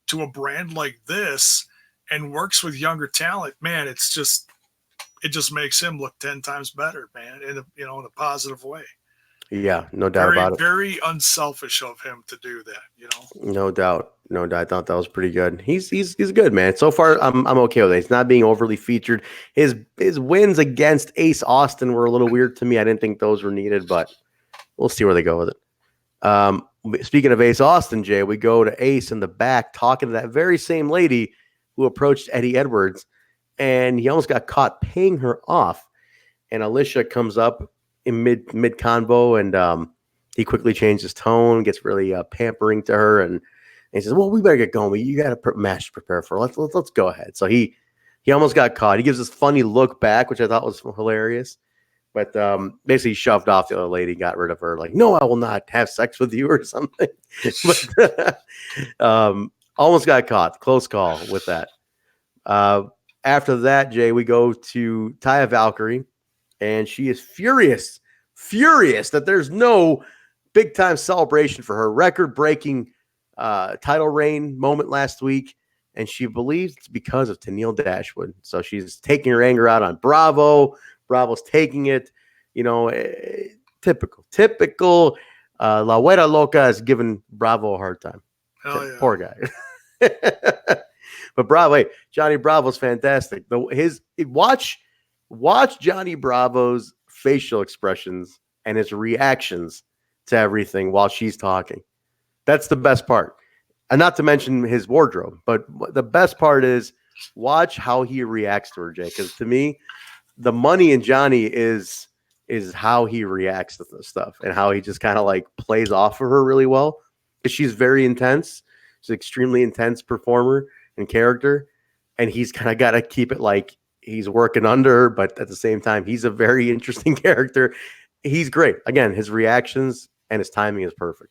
to a brand like this and works with younger talent, man, it just makes him look 10 times better, man, in a positive way. Yeah, no doubt about it. Very unselfish of him to do that, No doubt. I thought that was pretty good. He's good, man. So far, I'm okay with it. He's not being overly featured. His wins against Ace Austin were a little weird to me. I didn't think those were needed, but we'll see where they go with it. Speaking of Ace Austin, Jay, we go to Ace in the back talking to that very same lady who approached Eddie Edwards, and he almost got caught paying her off. And Alicia comes up in mid convo, and he quickly changed his tone, gets really pampering to her, and he says, "Well, we better get going. You got a match to prepare for. Let's go ahead." So he almost got caught. He gives this funny look back, which I thought was hilarious. But basically, he shoved off the other lady, got rid of her. Like, no, I will not have sex with you or something. But almost got caught. Close call with that. After that, Jay, we go to Taya Valkyrie, and she is furious that there's no big-time celebration for her record-breaking title reign moment last week, and she believes it's because of Tenille Dashwood. So she's taking her anger out on Bravo. Bravo's taking it, typical. La Huera Loca is giving Bravo a hard time. Hell yeah. Poor guy. But Bravo, Johnny Bravo's fantastic. Watch Johnny Bravo's facial expressions and his reactions to everything while she's talking. That's the best part. And not to mention his wardrobe, but the best part is watch how he reacts to her, Jay. Because to me, the money in Johnny is how he reacts to this stuff and how he just kind of like plays off of her really well. Because she's very intense. She's an extremely intense performer and character. And he's kind of got to keep it like he's working under her, but at the same time, he's a very interesting character. He's great. Again, his reactions and his timing is perfect.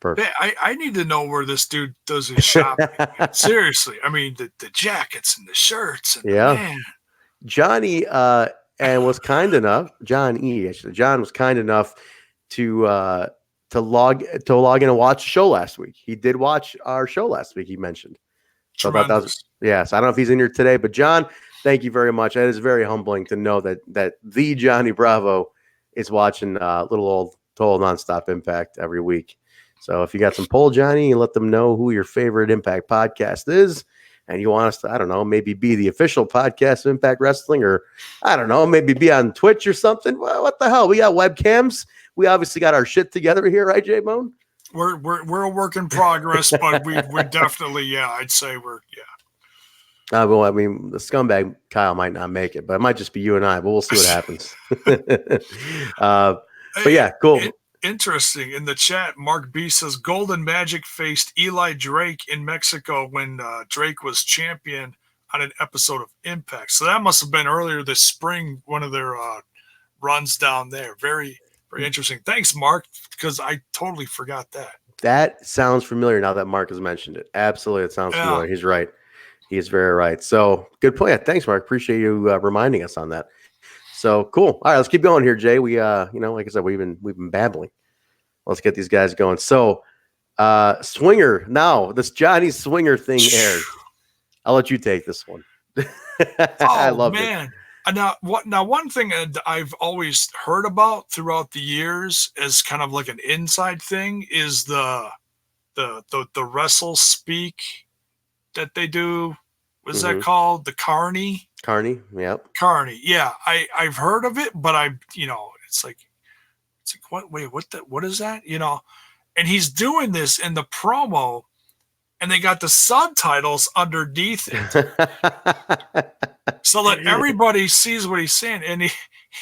I need to know where this dude does his shopping. Seriously. I mean, the jackets and the shirts. And man. Johnny and was kind enough, John was kind enough to log in and watch the show last week. He did watch our show last week, he mentioned. So that was, yes. I don't know if he's in here today, but John, thank you very much. It is very humbling to know that the Johnny Bravo is watching little old Total Nonstop Impact every week. So if you got some poll, Johnny, you let them know who your favorite Impact podcast is. and you want us to, I don't know, maybe be the official podcast of Impact Wrestling, or I don't know, maybe be on Twitch or something. Well, what the hell? We got webcams. We obviously got our shit together here, right, Jaybone? We're a work in progress, but we're definitely, I'd say Well, I mean, the scumbag Kyle might not make it, but it might just be you and I. But we'll see what happens. But yeah, cool. Interesting. In the chat, Mark B says Golden Magic faced Eli Drake in Mexico when Drake was champion on an episode of Impact. So that must have been earlier this spring, one of their runs down there. Very, very interesting. Thanks, Mark, because I totally forgot that. That sounds familiar now that Mark has mentioned it. Absolutely, it sounds familiar. He's right. He is very right. So good point. Yeah, thanks, Mark. Appreciate you reminding us on that. So cool. All right, let's keep going here, Jay. We like I said, we've been babbling. Let's get these guys going. So Swinger, now this Johnny Swinger thing aired. I'll let you take this one. I love it. Now one thing that I've always heard about throughout the years as kind of like an inside thing is the wrestle speak that they do. What's that called? The Carney? Carney, yep. Carney, yeah. I've heard of it, but it's like what is that? And he's doing this in the promo, and they got the subtitles underneath it. So that everybody sees what he's saying. And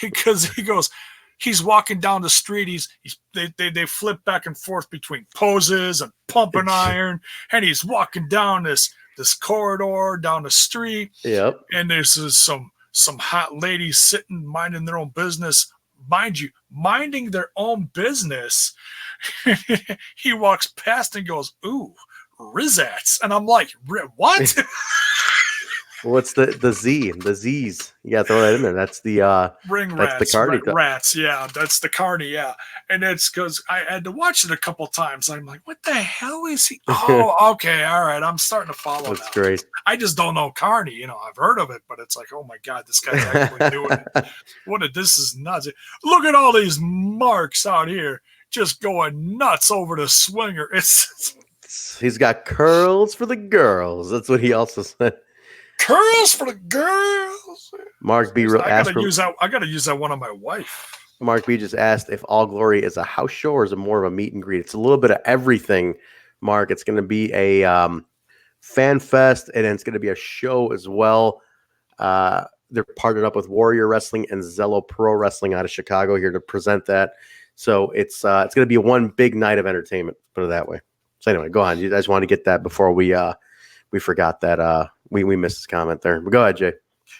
because he goes, he's walking down the street, they flip back and forth between poses and pumping iron, and he's walking down this corridor down the street. Yep. And there's some hot ladies sitting minding their own business. Mind you, minding their own business. He walks past and goes, "Ooh, Rizats." And I'm like, what? What's the Z? The Z's. You gotta throw that in there. That's the ring rats. That's the Carney rats, yeah. That's the Carney, yeah. And it's because I had to watch it a couple times. I'm like, what the hell is he? Oh, okay, all right. I'm starting to follow. That's now. Great. I just don't know Carney. I've heard of it, but it's like, oh my God, this guy's actually doing it. This is nuts. Look at all these marks out here just going nuts over the Swinger. He's got curls for the girls. That's what he also said. Curls for the girls. Mark B. I gotta use that one on my wife. Mark B. just asked if All Glory is a house show or is it more of a meet and greet. It's a little bit of everything, Mark. It's going to be a fan fest, and it's going to be a show as well. They're partnered up with Warrior Wrestling and Zello Pro Wrestling out of Chicago here to present that. So it's going to be one big night of entertainment. Put it that way. So anyway, go on. I just wanted to get that before we forgot that we missed his comment there. But go ahead, Jay.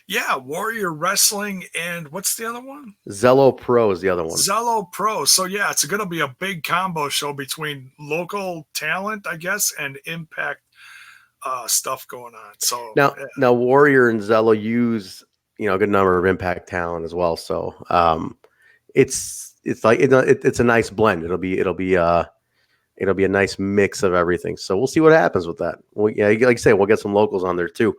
Yeah, Warrior Wrestling and what's the other one? Zello Pro is the other one. Zello Pro. So yeah, it's going to be a big combo show between local talent, I guess, and Impact stuff going on. So now Warrior and Zello use a good number of Impact talent as well. So it's like it's a nice blend. It'll be a nice mix of everything. So we'll see what happens with that. Like I say, we'll get some locals on there too.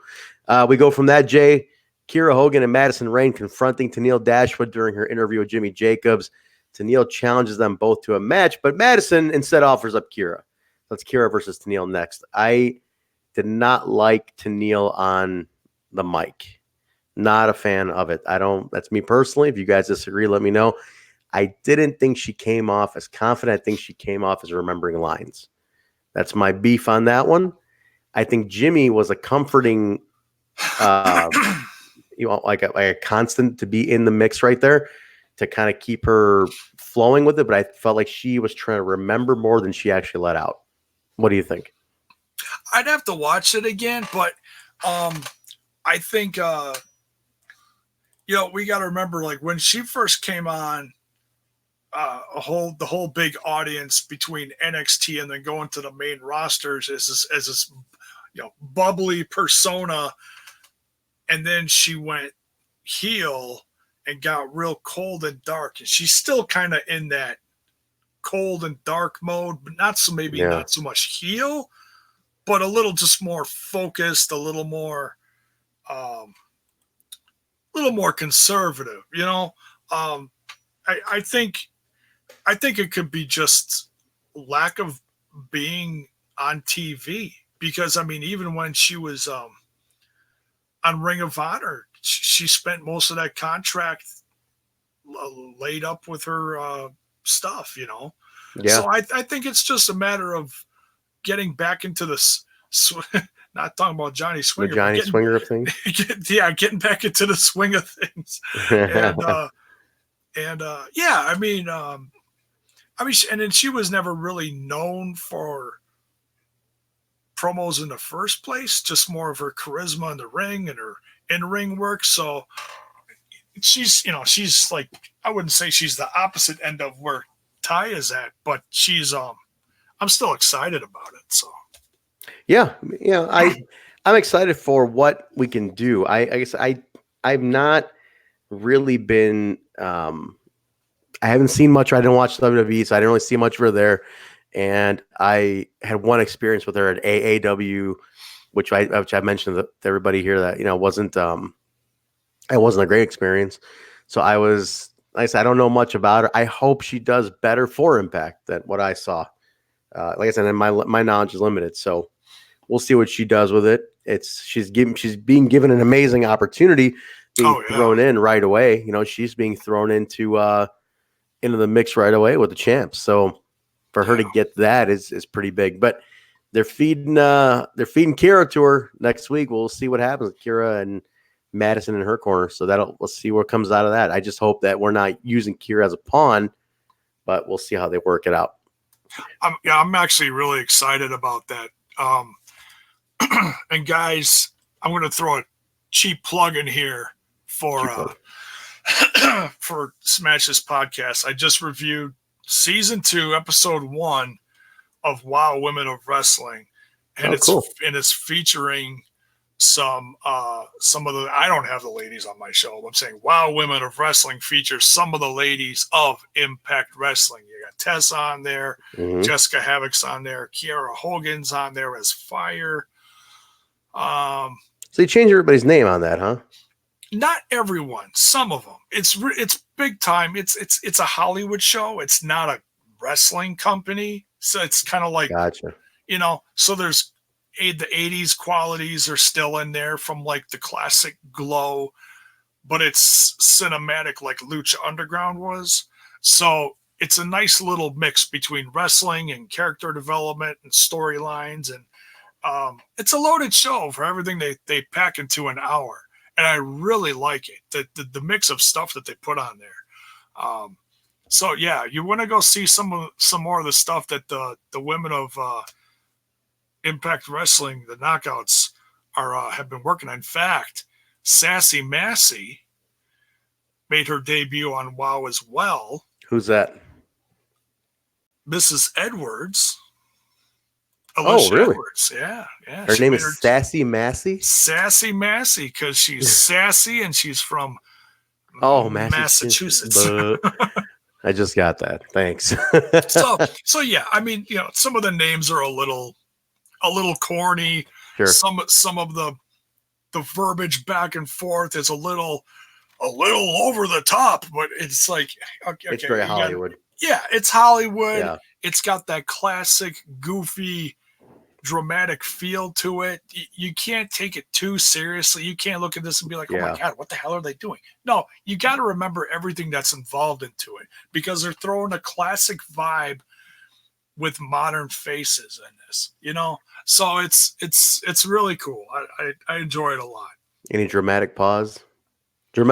We go from that, Jay. Keira, Hogan, and Madison Rayne confronting Tenille Dashwood during her interview with Jimmy Jacobs. Tenille challenges them both to a match, but Madison instead offers up Keira. That's Keira versus Tenille next. I did not like Tenille on the mic. Not a fan of it. That's me personally. If you guys disagree, let me know. I didn't think she came off as confident. I think she came off as remembering lines. That's my beef on that one. I think Jimmy was a comforting, like a constant to be in the mix right there to kind of keep her flowing with it. But I felt like she was trying to remember more than she actually let out. What do you think? I'd have to watch it again, but I think we got to remember, like when she first came on. The whole big audience between NXT and then going to the main rosters as this bubbly persona, and then she went heel and got real cold and dark, and she's still kind of in that cold and dark mode, but not so much heel, but a little just more focused, a little more conservative. I think it could be just lack of being on TV because I mean, even when she was on Ring of Honor, she spent most of that contract laid up with her stuff, you know. Yeah. So I think it's just a matter of getting back into this. Not talking about Johnny Swinger. The Johnny Swinger of things. Getting back into the swing of things, and yeah, I mean, and then she was never really known for promos in the first place, just more of her charisma in the ring and her in-ring work. So she's like, I wouldn't say she's the opposite end of where Taya's at, but she's I'm still excited about it. So yeah, I'm excited for what we can do. I guess I've not really been I haven't seen much. I didn't watch WWE, so I didn't really see much of her there. And I had one experience with her at AAW, which I mentioned to everybody here that it wasn't a great experience. So like I said, I don't know much about her. I hope she does better for Impact than what I saw. Like I said, and my knowledge is limited, so we'll see what she does with it. She's being given an amazing opportunity, being thrown in right away. She's being thrown into the mix right away with the champs. So for her to get that is pretty big. But they're feeding Keira to her next week. We'll see what happens with Keira and Madison in her corner. So let's see what comes out of that. I just hope that we're not using Keira as a pawn, but we'll see how they work it out. I'm actually really excited about that. And guys, I'm going to throw a cheap plug in here for Smash This Podcast. I just reviewed season 2, episode 1 of Wow Women of Wrestling, and it's featuring some of the. I don't have the ladies on my show. I'm saying Wow Women of Wrestling features some of the ladies of Impact Wrestling. You got Tess on there, Jessica Havoc's on there, Kiera Hogan's on there as Fire. So you changed everybody's name on that, huh? Not everyone, some of them. It's big time. It's a Hollywood show. It's not a wrestling company, so it's kind of like, gotcha. So there's the 80s qualities are still in there from like the classic glow, but it's cinematic like Lucha Underground was. So it's a nice little mix between wrestling and character development and storylines, and it's a loaded show for everything they pack into an hour. And I really like it, the mix of stuff that they put on there. So yeah, you want to go see some more of the stuff that the women of Impact Wrestling, the Knockouts, have been working on. In fact, Sassy Massey made her debut on WoW as well. Who's that? Mrs. Edwards. Alicia really? Edwards. Yeah. Her name is Sassy Massey? Sassy Massey, because she's sassy and she's from Massachusetts. I just got that. Thanks. so yeah, I mean, some of the names are a little corny. Sure. Some of the verbiage back and forth is a little over the top, but it's like, okay, it's very Hollywood. It's Hollywood. Yeah. It's got that classic goofy dramatic feel to it. You can't take it too seriously. You can't look at this and be like, oh my God, what the hell are they doing? No, you got to remember everything that's involved into it, because they're throwing a classic vibe with modern faces in this, so it's really cool. I enjoy it a lot. Any dramatic pause? Any of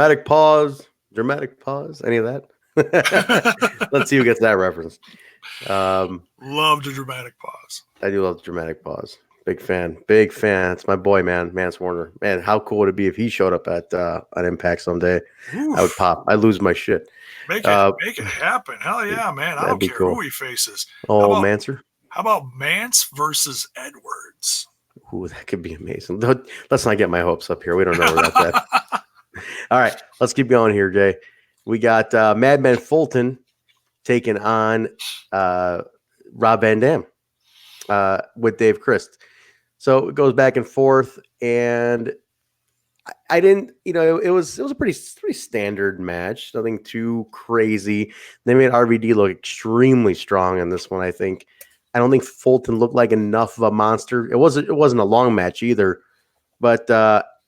that? Let's see who gets that reference. Love the dramatic pause. I do love the dramatic pause. Big fan. It's my boy, man. Mance Warner. Man, how cool would it be if he showed up at an Impact someday? Oof. I would pop. I'd lose my shit. Make it happen. Hell yeah, man. I don't care who he faces. Oh, Mancer? How about Mance versus Edwards? Ooh, that could be amazing. Let's not get my hopes up here. We don't know where that's at. All right, let's keep going here, Jay. We got Madman Fulton taking on Rob Van Dam with Dave Christ. So it goes back and forth, and I didn't, it was a pretty standard match, nothing too crazy. They made RVD look extremely strong in this one, I think. I don't think Fulton looked like enough of a monster. It wasn't a long match either, but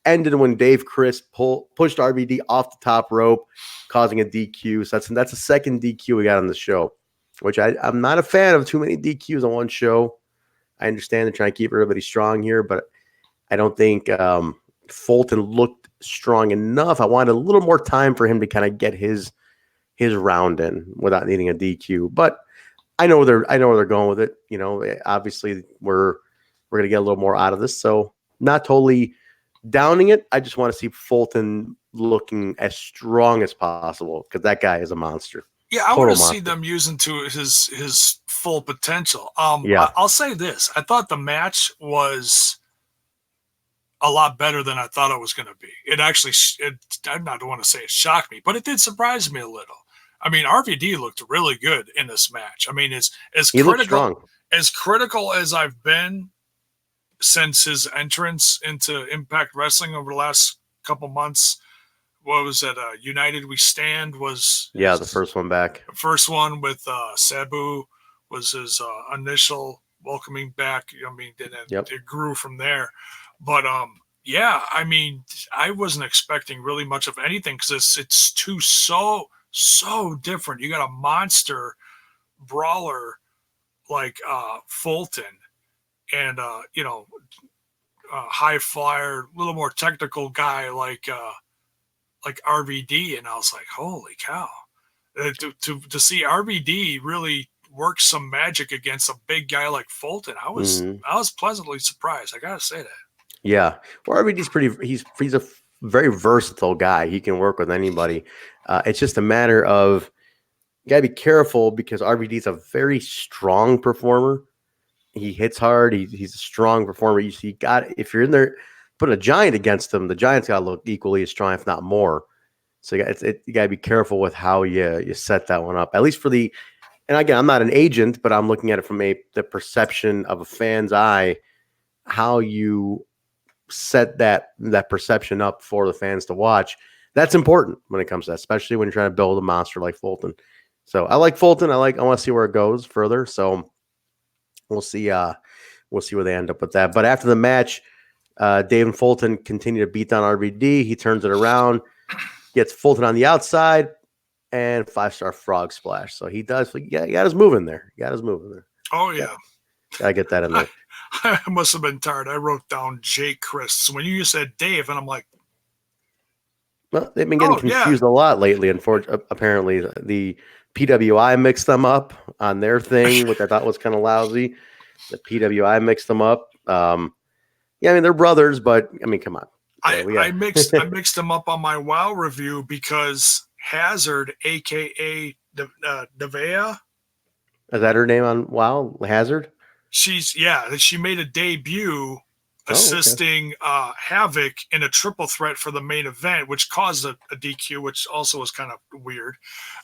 ended when Dave Chris pushed RVD off the top rope, causing a DQ. So that's a second DQ we got on the show, which I'm not a fan of too many DQs on one show. I understand they're trying to keep everybody strong here, but I don't think Fulton looked strong enough. I wanted a little more time for him to kind of get his round in without needing a DQ. But I know where they're going with it. You know, obviously we're gonna get a little more out of this. So not totally downing it. I just want to see Fulton looking as strong as possible because that guy is a monster. Yeah, I want to see them using to his full potential. I'll say this: I thought the match was a lot better than I thought it was going to be. It actually, I don't want to say it shocked me, but it did surprise me a little. I mean, RVD looked really good in this match. I mean, as critical as I've been since his entrance into Impact Wrestling over the last couple months. What was it? United We Stand was the first one back. The first one with Sabu was his initial welcoming back. I mean, and then it grew from there. But I mean, I wasn't expecting really much of anything because it's so different. You got a monster brawler like Fulton, and high flyer, a little more technical guy like RVD, and I was like, holy cow! To see RVD really work some magic against a big guy like Fulton, I was pleasantly surprised. I gotta say that. Yeah, well, RVD's he's a very versatile guy. He can work with anybody. It's just a matter of you gotta be careful because RVD's a very strong performer. He hits hard. He's a strong performer. If you're in there, put a giant against him, the giant's got to look equally as strong, if not more. So you got to be careful with how you set that one up. At least and again, I'm not an agent, but I'm looking at it from the perception of a fan's eye, how you set that perception up for the fans to watch. That's important when it comes to that, especially when you're trying to build a monster like Fulton. So I like Fulton. I want to see where it goes further. So we'll see where they end up with that. But after the match, Dave and Fulton continue to beat down RVD. He turns it around, gets Fulton on the outside, and 5-star frog splash. So he does. He got his move in there. Oh, yeah. Gotta get that in there. I must have been tired. I wrote down Jake Chris. When you said Dave, and I'm like, well, they've been getting confused a lot lately. Apparently, the PWI mixed them up on their thing, which I thought was kind of lousy. The PWI mixed them up. I mean, they're brothers, but I mean, come on. I mixed them up on my WoW review because Hazard, aka Nevea. Is that her name on WoW? Hazard? She made a debut assisting Havoc in a triple threat for the main event, which caused a DQ, which also was kind of weird.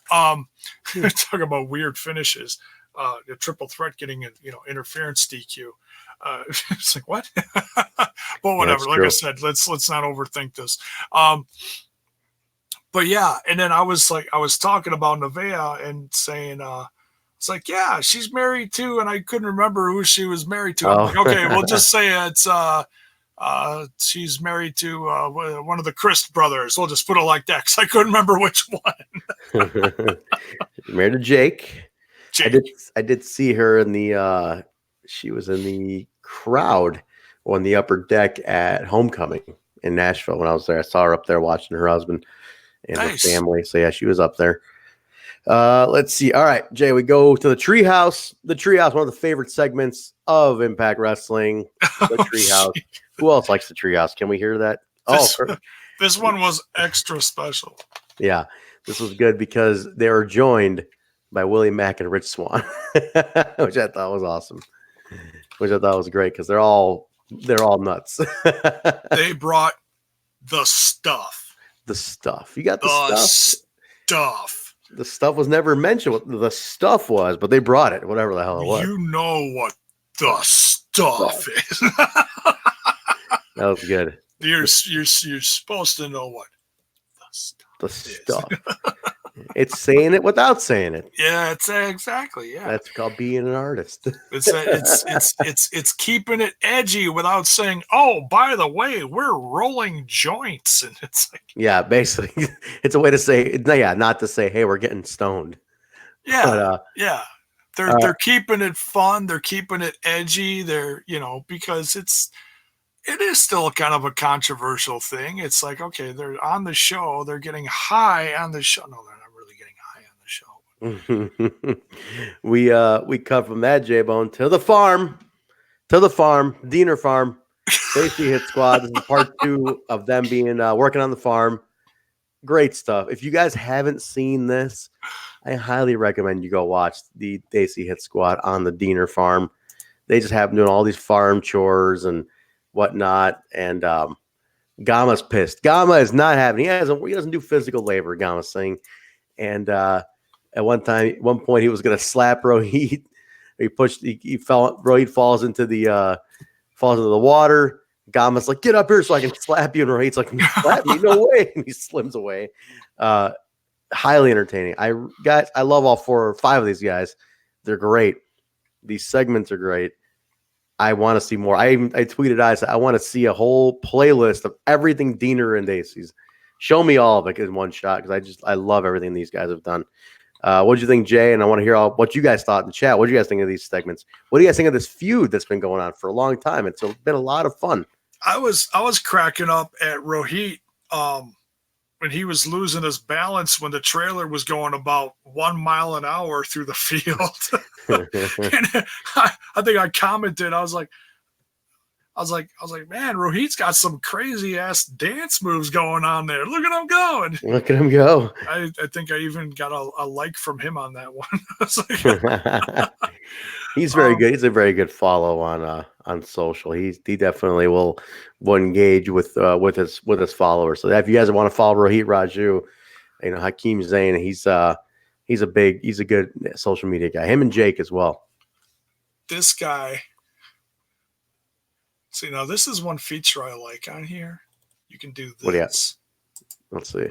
Talk about weird finishes. The triple threat getting interference DQ. It's like what? But whatever. Like I said, let's not overthink this. But yeah, and then I was talking about Nevea and saying it's like, yeah, she's married too, and I couldn't remember who she was married to. I'm like, okay, we'll just say it's she's married to one of the Christ brothers. We'll just put it like that because I couldn't remember which one. Married to Jake. I did see her in the she was in the crowd on the upper deck at Homecoming in Nashville when I was there. I saw her up there watching her husband and her family. So yeah, she was up there. Let's see. All right, Jay, we go to the Treehouse. The Treehouse, one of the favorite segments of Impact Wrestling. The Treehouse. Who else likes the Treehouse? Can we hear that? This one was extra special. Yeah, this was good because they were joined by Willie Mack and Rich Swann, which I thought was awesome. Which I thought was great because they're all nuts. They brought the stuff. The stuff. You got the stuff. The stuff was never mentioned what the stuff was, but they brought it, whatever the hell it was. You know what the stuff is. That was good. You're supposed to know what the stuff. It's saying it without saying it. Yeah, it's exactly. Yeah, that's called being an artist. It's keeping it edgy without saying, "Oh, by the way, we're rolling joints," and it's like, yeah, basically, it's a way to say, yeah, not to say, "Hey, we're getting stoned." Yeah, but, yeah. They're keeping it fun. They're keeping it edgy. They're because it is still kind of a controversial thing. It's like, okay, they're on the show. They're getting high on the show. No, they're not really getting high on the show. We come from that Jaybone to the farm, Diener Farm. Safety Hit Squad. This is part 2 of them being working on the farm. Great stuff. If you guys haven't seen this, I highly recommend you go watch the Daisy Hit Squad on the Diener Farm. They just have them doing all these farm chores and whatnot. And Gama's pissed. Gama is not having. He doesn't do physical labor. Gama's saying. And at one point, he was going to slap Rohit. He fell. Rohit falls into the water. Gama's like, "Get up here so I can slap you." And Rohit's like, "Slap me? No way!" And he slims away. Highly entertaining. I love all 4 or 5 of these guys. They're great. These segments are great. I want to see more. I tweeted I said I want to see a whole playlist of everything Diener and Dacey's. Show me all of it in one shot because I love everything these guys have done. What did you think, Jay? And I want to hear what you guys thought in the chat. What do you guys think of these segments? What do you guys think of this feud that's been going on for a long time? It's been a lot of fun. I was cracking up at Rohit when he was losing his balance when the trailer was going about 1 mile an hour through the field. And I think I commented. I was like, man, Rohit's got some crazy ass dance moves going on there. Look at him going. Look at him go. I think I even got a like from him on that one. He's very good. He's a very good follow on social. He definitely will engage with his followers. So if you guys want to follow Rohit Raju, Hakeem Zayn, he's a good social media guy. Him and Jake as well. This guy. See, now this is one feature I like on here. You can do this. What do you have? Let's see.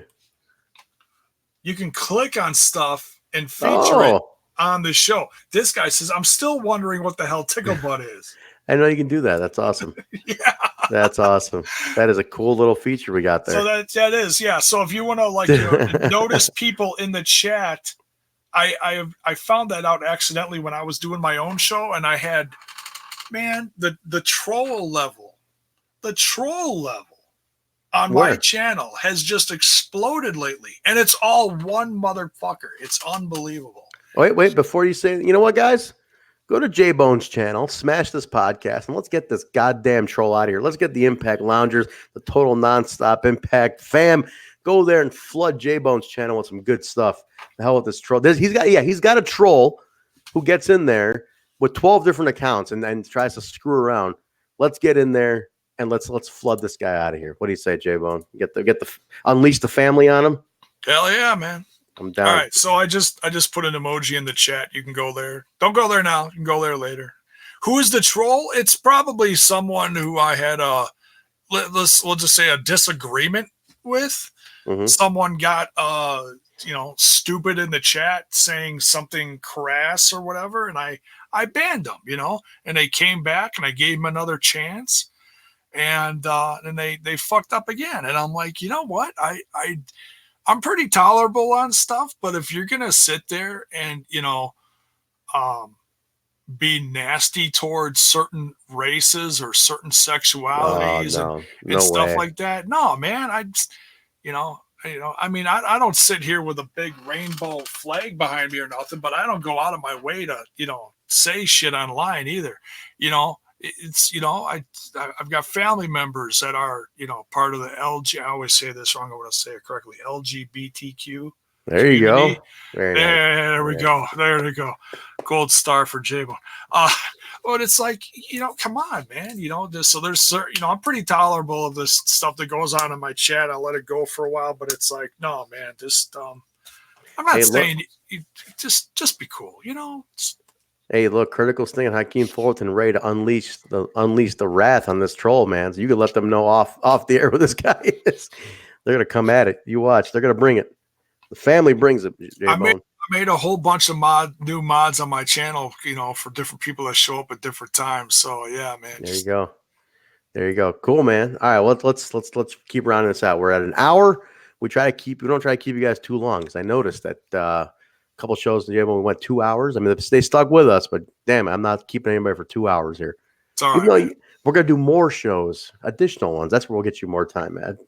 You can click on stuff and feature it on the show. This guy says, "I'm still wondering what the hell Tickle Butt is." I know you can do that. That's awesome. Yeah. That's awesome. That is a cool little feature we got there. So that is, yeah. So if you want to notice people in the chat, I found that out accidentally when I was doing my own show, and I had, man, the troll level on my channel has just exploded lately, and it's all one motherfucker. It's unbelievable. Wait, before you say, you know what, guys? Go to Jaybone's channel, smash this podcast, and let's get this goddamn troll out of here. Let's get the Impact Loungers, the Total Nonstop Impact fam. Go there and flood Jaybone's channel with some good stuff. The hell with this troll. He's got a troll who gets in there with 12 different accounts and tries to screw around. Let's get in there and let's flood this guy out of here. What do you say, Jaybone? Get the unleash the family on him? Hell yeah, man. I'm down. All right, so I just put an emoji in the chat. You can go there. Don't go there now. You can go there later. Who is the troll? It's probably someone who I had we'll just say a disagreement with. Mm-hmm. Someone got stupid in the chat saying something crass or whatever, and I banned them, and they came back and I gave them another chance, and they fucked up again, and I'm like, you know what, I'm pretty tolerable on stuff, but if you're gonna sit there and be nasty towards certain races or certain sexualities and stuff like that, no, man, I don't sit here with a big rainbow flag behind me or nothing, but I don't go out of my way to say shit online either. I've got family members that are, part of the LG. I always say this wrong. I want to say it correctly. LGBTQ. There you go. There we go. There we go. Gold star for J-Bone. But it's like, come on, man. So there's certain, I'm pretty tolerable of this stuff that goes on in my chat. I let it go for a while, but it's like, no, man, just, I'm not saying just be cool, Hey, look, Critical Sting and Hakeem Fullerton ready to unleash the wrath on this troll, man. So you could let them know off the air who this guy is. They're gonna come at it. You watch. They're gonna bring it. The family brings it, I J-Bone. made a whole bunch of new mods on my channel, for different people that show up at different times. So yeah, man. There you go. There you go. Cool, man. All right, well, let's keep rounding this out. We're at an hour. We don't try to keep you guys too long, because I noticed that a couple shows in J-Bone we went 2 hours. I mean, they stuck with us, but damn, I'm not keeping anybody for 2 hours here. It's all right. We're gonna do more shows, additional ones. That's where we'll get you more time, man.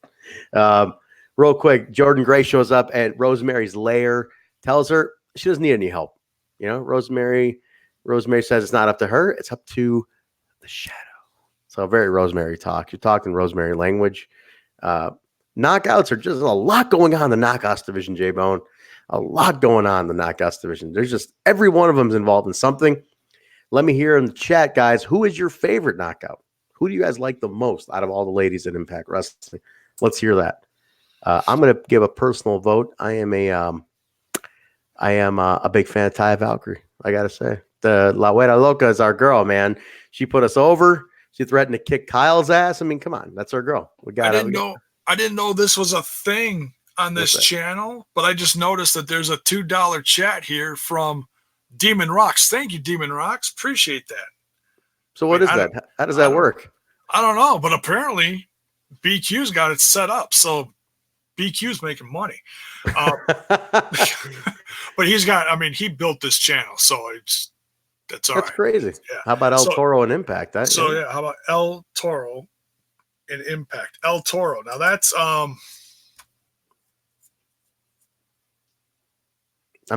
Real quick, Jordan Gray shows up at Rosemary's lair, tells her she doesn't need any help. Rosemary says it's not up to her, it's up to the shadow. So very Rosemary talk. You're talking Rosemary language. Knockouts are just a lot going on in the knockouts division, J-Bone. A lot going on in the knockouts division. There's just every one of them is involved in something. Let me hear in the chat, guys. Who is your favorite knockout? Who do you guys like the most out of all the ladies at Impact Wrestling? Let's hear that. I'm going to give a personal vote. I am a big fan of Taya Valkyrie. I got to say, the La Huera Loca is our girl, man. She put us over. She threatened to kick Kyle's ass. I mean, come on, that's our girl. I didn't know this was a thing on this channel, but I just noticed that there's a $2 chat here from Demon Rocks. Thank you, Demon Rocks. Appreciate that. So what is that? How does that work? I don't know, but apparently BQ's got it set up, so BQ's making money. But he built this channel, so that's all right. That's crazy. Yeah. How about El Toro and Impact? How about El Toro and Impact? El Toro. Now that's I'm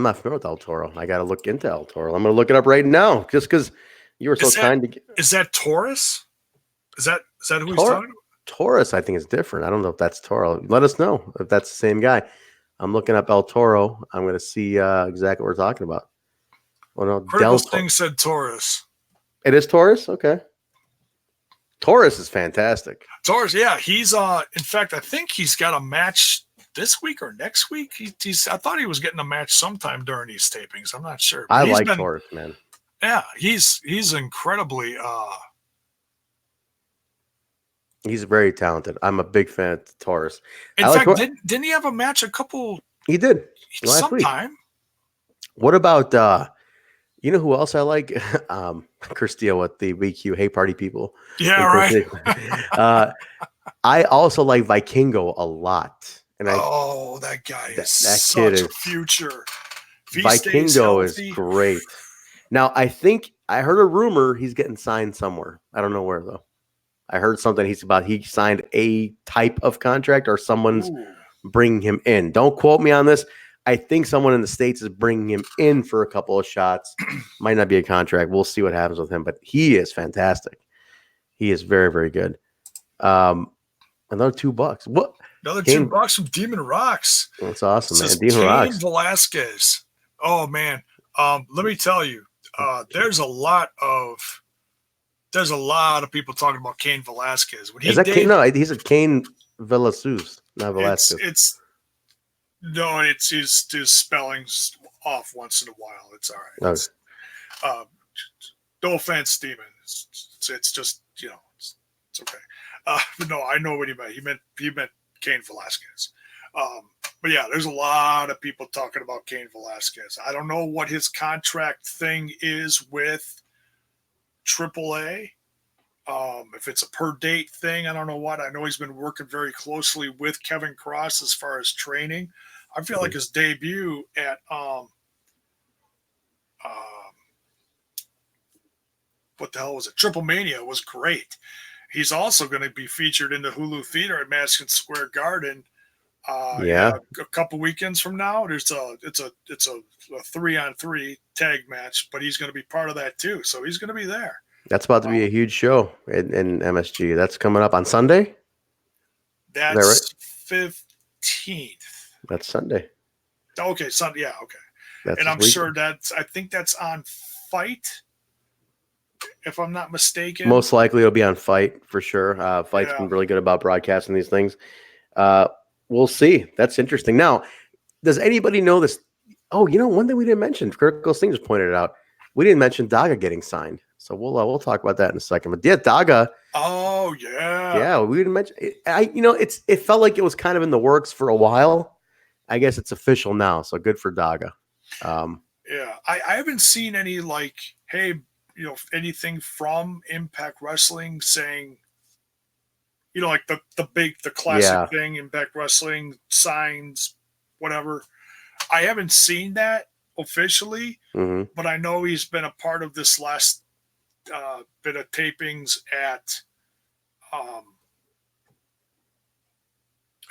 not familiar with El Toro. I got to look into El Toro. I'm going to look it up right now, just because you were so kind to. Is that Taurus? Is that who he's talking about? Taurus, I think, is different. I don't know if that's Toro. Let us know if that's the same guy. I'm looking up El Toro. I'm going to see exactly what we're talking about. Well, no, Critical thing said Taurus. It is Taurus? Okay. Taurus is fantastic. Taurus, yeah. He's in fact, I think he's got a match this week or next week. I thought he was getting a match sometime during these tapings. I'm not sure. I like Taurus, man. Yeah, he's incredibly he's very talented. I'm a big fan of Taurus. In fact, didn't he have a match He did. Sometime. Week. What about you know who else I like? Christia with the VQ Hey Party people. Yeah, right. I also like Vikingo a lot. And that guy is such a future. Vikingo is great. Now, I think I heard a rumor he's getting signed somewhere. I don't know where, though. I heard something he signed a type of contract, or someone's bringing him in. Don't quote me on this. I think someone in the States is bringing him in for a couple of shots. Might not be a contract. We'll see what happens with him, but he is fantastic. He is very, very good. Another $2. What? Another $2 from Demon Rocks. That's awesome, man. Demon Rocks. Velasquez. Oh man. Let me tell you, there's a lot of people talking about Cain Velasquez. He's a Cain Velasquez, not Velasquez. His spelling's off once in a while. It's all right. Okay. No offense, Demon. It's just it's okay. No, I know what he meant. He meant Cain Velasquez. But yeah, there's a lot of people talking about Cain Velasquez. I don't know what his contract thing is with AAA. If it's a per date thing, I don't know what. I know he's been working very closely with Kevin Cross as far as training. I feel like his debut at what the hell was it? Triple Mania was great. He's also going to be featured in the Hulu Theater at Madison Square Garden. A couple weekends from now. It's a 3-on-3 tag match, but he's going to be part of that too. So he's going to be there. That's about to be a huge show in MSG. That's coming up on Sunday. That's 15th. That's Sunday. Okay, Sunday. Yeah, okay. And I'm sure I think that's on Fight, if I'm not mistaken. Most likely it'll be on Fight for sure. Fight's been really good about broadcasting these things. We'll see. That's interesting. Now, does anybody know this? Oh, one thing we didn't mention. Critical Sting just pointed it out. We didn't mention Daga getting signed. So we'll talk about that in a second. But yeah, Daga. Oh yeah. Yeah, we didn't mention it. It felt like it was kind of in the works for a while, I guess it's official now. So good for Daga. Yeah, I haven't seen any like, hey, anything from Impact Wrestling saying, like the classic Yeah. thing, Impact Wrestling signs, whatever. I haven't seen that officially, Mm-hmm. but I know he's been a part of this last bit of tapings um,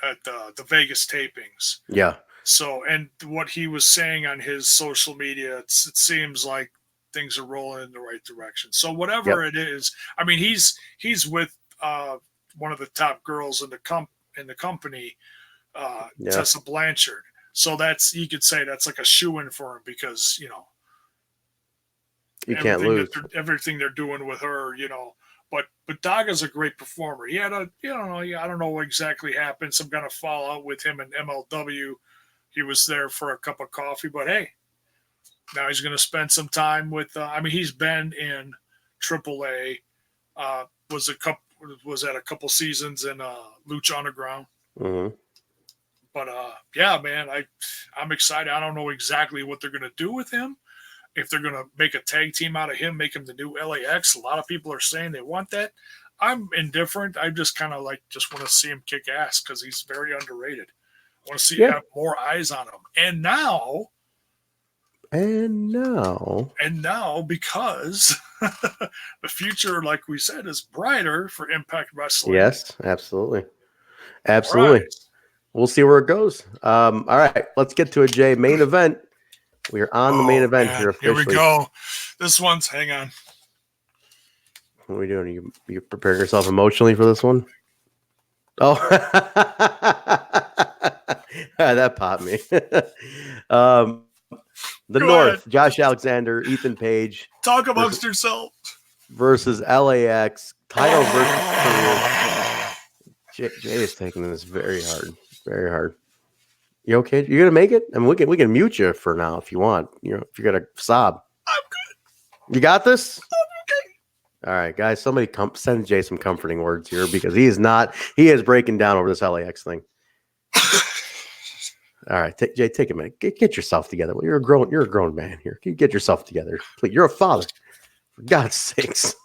at the Vegas tapings. Yeah. So, and what he was saying on his social media, it seems like things are rolling in the right direction. So, whatever it is, I mean, he's with one of the top girls in the company, Tessa Blanchard. So you could say that's like a shoe-in for him because you can't lose everything they're doing with her. But Daga's a great performer. He had I don't know what exactly happened, some kind of fallout with him and MLW. He was there for a cup of coffee, but hey, now he's going to spend some time with. He's been in AAA. Was at a couple seasons in Lucha Underground. Mm-hmm. But yeah, man, I'm excited. I don't know exactly what they're going to do with him. If they're going to make a tag team out of him, make him the new LAX. A lot of people are saying they want that. I'm indifferent. I just kind of just want to see him kick ass because he's very underrated. I want to see have more eyes on him. And now, because the future, like we said, is brighter for Impact Wrestling. Yes, absolutely. Right. We'll see where it goes. All right, let's get to a Jay main event. We are on the main event here officially. Here we go. This one's, hang on. What are we doing? You preparing yourself emotionally for this one? Oh, that popped me. The Go North, ahead. Josh Alexander, Ethan Page. Talk amongst yourself. Versus LAX. Title versus career. Jay is taking this very hard. Very hard. You okay? You gonna make it? I mean, we can mute you for now if you want. If you're gonna sob. I'm good. You got this? I'm okay. All right, guys. Somebody send Jay some comforting words here because he is breaking down over this LAX thing. All right, Jay, take a minute. Get yourself together. You're a grown man here. Get yourself together. Please, you're a father. For God's sakes.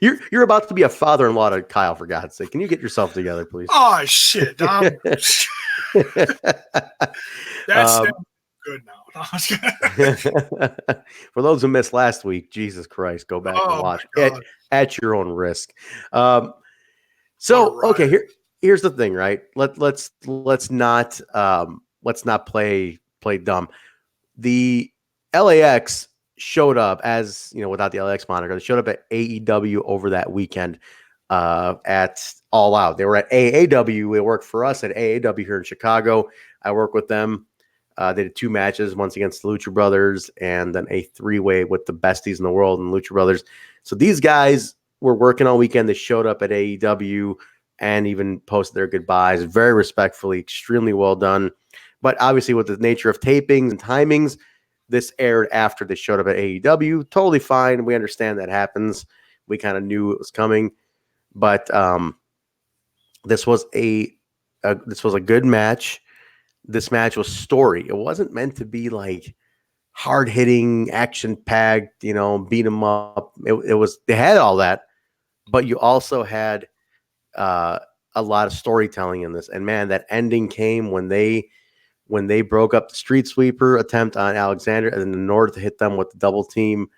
You're about to be a father-in-law to Kyle, for God's sake. Can you get yourself together, please? Oh shit. That's good now. For those who missed last week, Jesus Christ, go back and watch at your own risk. Okay, here's the thing, right? Let's not play dumb. The LAX showed up as without the LAX moniker. They showed up at AEW over that weekend at All Out. They were at AAW. They worked for us at AAW here in Chicago. I work with them. They did 2 matches, once against the Lucha Brothers, and then a 3-way with the besties in the world and Lucha Brothers. So these guys were working all weekend. They showed up at AEW and even posted their goodbyes very respectfully, extremely well done. But obviously, with the nature of tapings and timings, this aired after they showed up at AEW. Totally fine. We understand that happens. We kind of knew it was coming, but this was a good match. This match was story. It wasn't meant to be like hard hitting, action packed. Beat them up. It was. They had all that, but you also had a lot of storytelling in this. And man, that ending came when they broke up the street sweeper attempt on Alexander, and then the North hit them with the double team,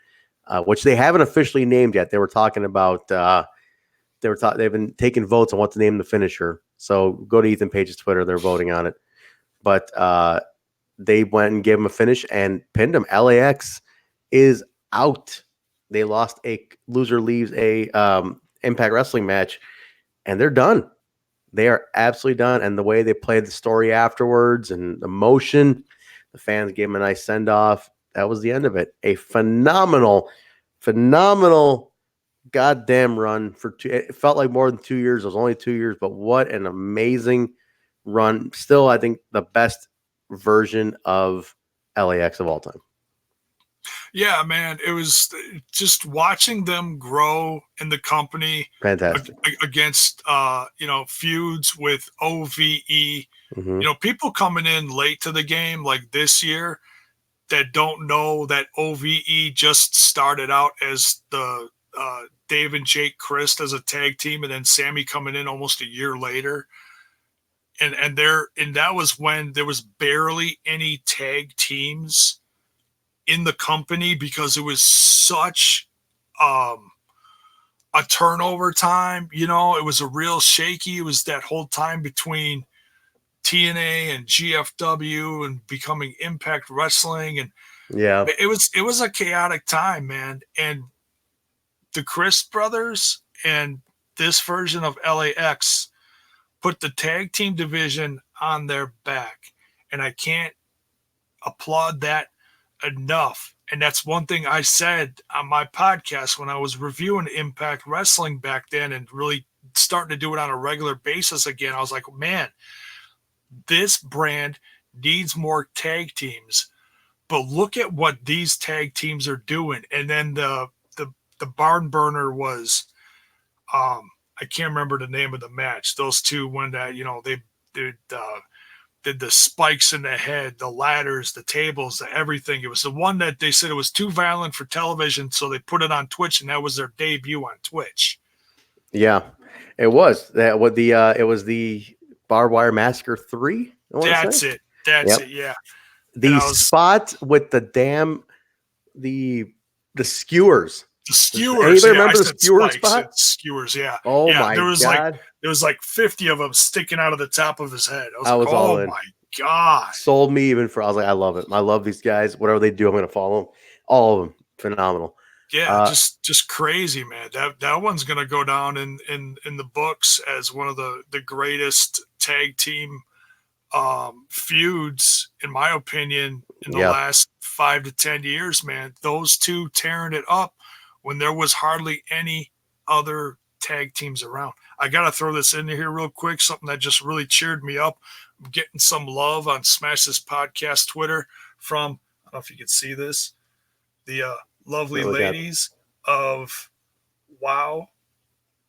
which they haven't officially named yet. They were talking about they've been taking votes on what to name the finisher. So go to Ethan Page's Twitter; they're voting on it. But they went and gave him a finish and pinned him. LAX is out. They lost a loser leaves a Impact Wrestling match, and they're done. They are absolutely done. And the way they played the story afterwards and emotion, the fans gave them a nice send off. That was the end of it. A phenomenal goddamn run for it felt like more than 2 years. It was only 2 years, but what an amazing run. Still, I think the best version of LAX of all time. Yeah, man, it was just watching them grow in the company Fantastic. against feuds with OVE. Hmm. People coming in late to the game like this year that don't know that OVE just started out as the Dave and Jake Christ as a tag team, and then Sammy coming in almost a year later. And that was when there was barely any tag teams in the company because it was such a turnover time. It was a real shaky. It was that whole time between TNA and GFW and becoming Impact Wrestling, and Yeah. it was a chaotic time, man. And the Chris brothers and this version of LAX put the tag team division on their back, and I can't applaud that enough. And that's one thing I said on my podcast when I was reviewing Impact Wrestling back then and really starting to do it on a regular basis again. I was like, man, this brand needs more tag teams, but look at what these tag teams are doing. And then the barn burner was, I can't remember the name of the match. Those two, when that, they did the spikes in the head, the ladders, the tables, the everything. It was the one that they said it was too violent for television, so they put it on Twitch, and that was their debut on Twitch. Yeah, it was that. What the it was the Barbed Wire Massacre 3. That's it. That's it. Yeah. The spot with the the skewers. The skewers. Anybody remember the skewer spot? Skewers. Yeah. Oh yeah, my god. There was like 50 of them sticking out of the top of his head. I was all in. Oh my god. Sold me even for. I was like, I love it. I love these guys. Whatever they do, I'm going to follow them. All of them, phenomenal. Yeah, just crazy, man. That one's gonna go down in the books as one of the greatest tag team feuds, in my opinion, in the last 5 to 10 years, man. Those two tearing it up when there was hardly any other tag teams around. I gotta throw this in here real quick, something that just really cheered me up. I'm getting some love on Smash This Podcast Twitter from, I don't know if you can see this, the lovely ladies of WoW.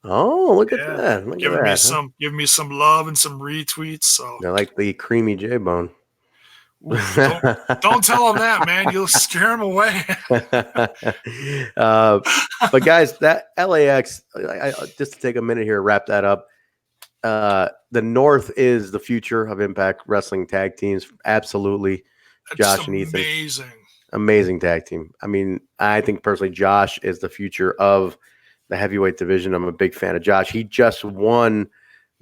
Oh, look at that! Look giving me some love and some retweets. So I like the creamy Jaybone. Don't tell them that, man. You'll scare them away. But guys, that LAX. Just to take a minute here, wrap that up. The North is the future of Impact Wrestling tag teams. Absolutely, that's Josh and Ethan. Amazing tag team. I mean, I think personally, Josh is the future of the heavyweight division. I'm a big fan of Josh. He just won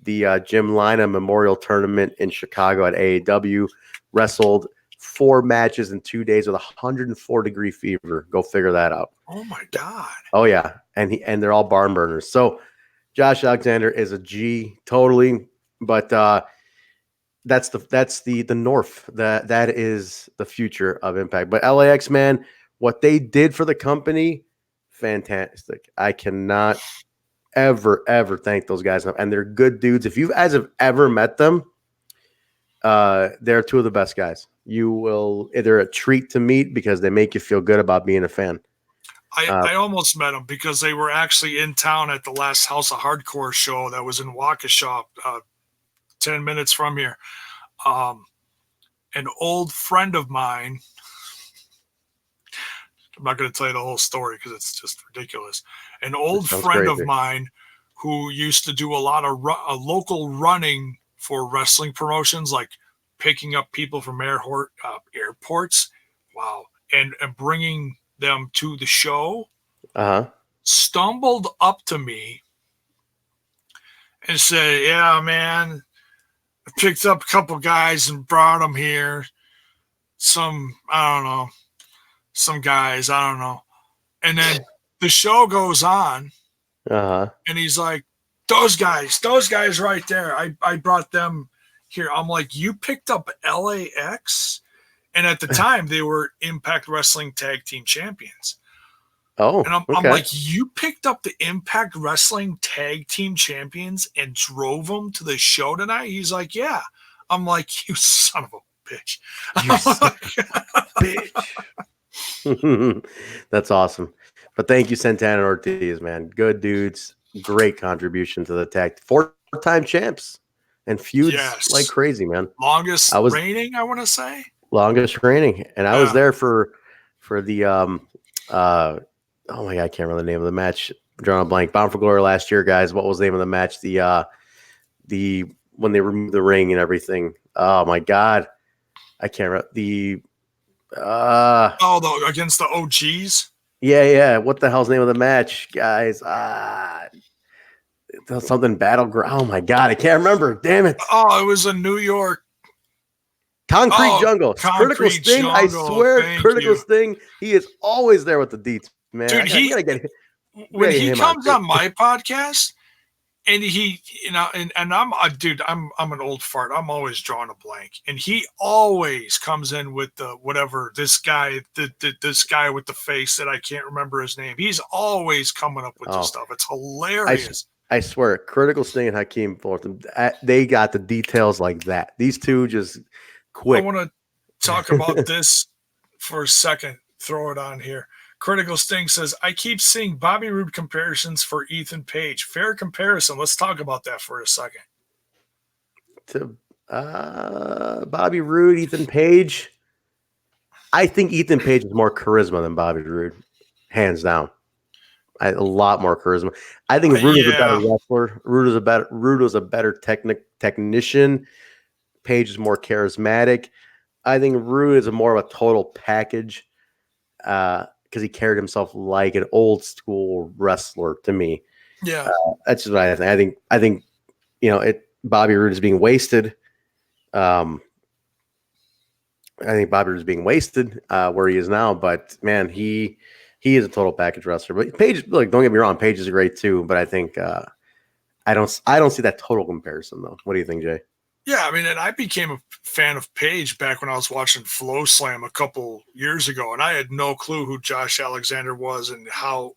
the Jim Lina Memorial Tournament in Chicago at AAW. Wrestled 4 matches in 2 days with 104-degree fever. Go figure that out. Oh my god. Oh yeah, and they're all barn burners. So Josh Alexander is a G totally, but that's the North. That is the future of Impact. But LAX, man, what they did for the company, fantastic. I cannot ever thank those guys enough. And they're good dudes. If you guys have ever met them, they're 2 of the best guys. They're a treat to meet because they make you feel good about being a fan. I almost met them because they were actually in town at the last House of Hardcore show that was in Waukesha, 10 minutes from here. An old friend of mine, I'm not going to tell you the whole story because it's just ridiculous. An old friend of mine who used to do a lot of local running for wrestling promotions, like picking up people from airports. Wow. And bringing them to the show, stumbled up to me and said, yeah, man, I picked up a couple guys and brought them here. Some guys, I don't know. And then the show goes on, and he's like, those guys right there, I brought them here. I'm like, you picked up LAX? And at the time, they were Impact Wrestling Tag Team Champions. Oh, and I'm like, you picked up the Impact Wrestling Tag Team Champions and drove them to the show tonight? He's like, yeah. I'm like, you son of a bitch. You son of a bitch. That's awesome. But thank you, Santana and Ortiz, man. Good dudes. Great contribution to the tag. Four-time champs and feuds like Yes. crazy, man. Longest I was reigning, I want to say. longest reigning, and I was Yeah. there for the oh my god, I can't remember the name of the match. I'm drawing a blank. Bound for Glory last year, guys. What was the name of the match? The when they removed the ring and everything. Oh my god, I can't remember Against the OGs. Yeah. What the hell's the name of the match, guys? Something battleground. Oh my god, I can't remember. Damn it. Oh, it was a New York Concrete Jungle. Critical Sting. Jungle. I swear, Critical Sting. He is always there with the deets, man. Dude, when he comes on my podcast, and he, and I'm an old fart. I'm always drawing a blank, and he always comes in with the whatever this guy with the face that I can't remember his name. He's always coming up with this stuff. It's hilarious. I swear, Critical Sting and Hakeem Fulton, they got the details like that. These two just quick. I want to talk about this for a second. Throw it on here. Critical Sting says, I keep seeing Bobby Roode comparisons for Ethan Page. Fair comparison. Let's talk about that for a second. To Bobby Roode, Ethan Page. I think Ethan Page has more charisma than Bobby Roode, hands down. A lot more charisma. I think Roode is a better wrestler. Roode was a better technician. Page is more charismatic. I think Roode is more of a total package because he carried himself like an old school wrestler to me. Yeah, that's just what I think. I think Bobby Roode is being wasted. I think Bobby Roode is being wasted where he is now. But man, he is a total package wrestler. But Page, don't get me wrong, Page is great too. But I think I don't see that total comparison though. What do you think, Jay? Yeah, I mean, and I became a fan of Page back when I was watching Flow Slam a couple years ago, and I had no clue who Josh Alexander was and how,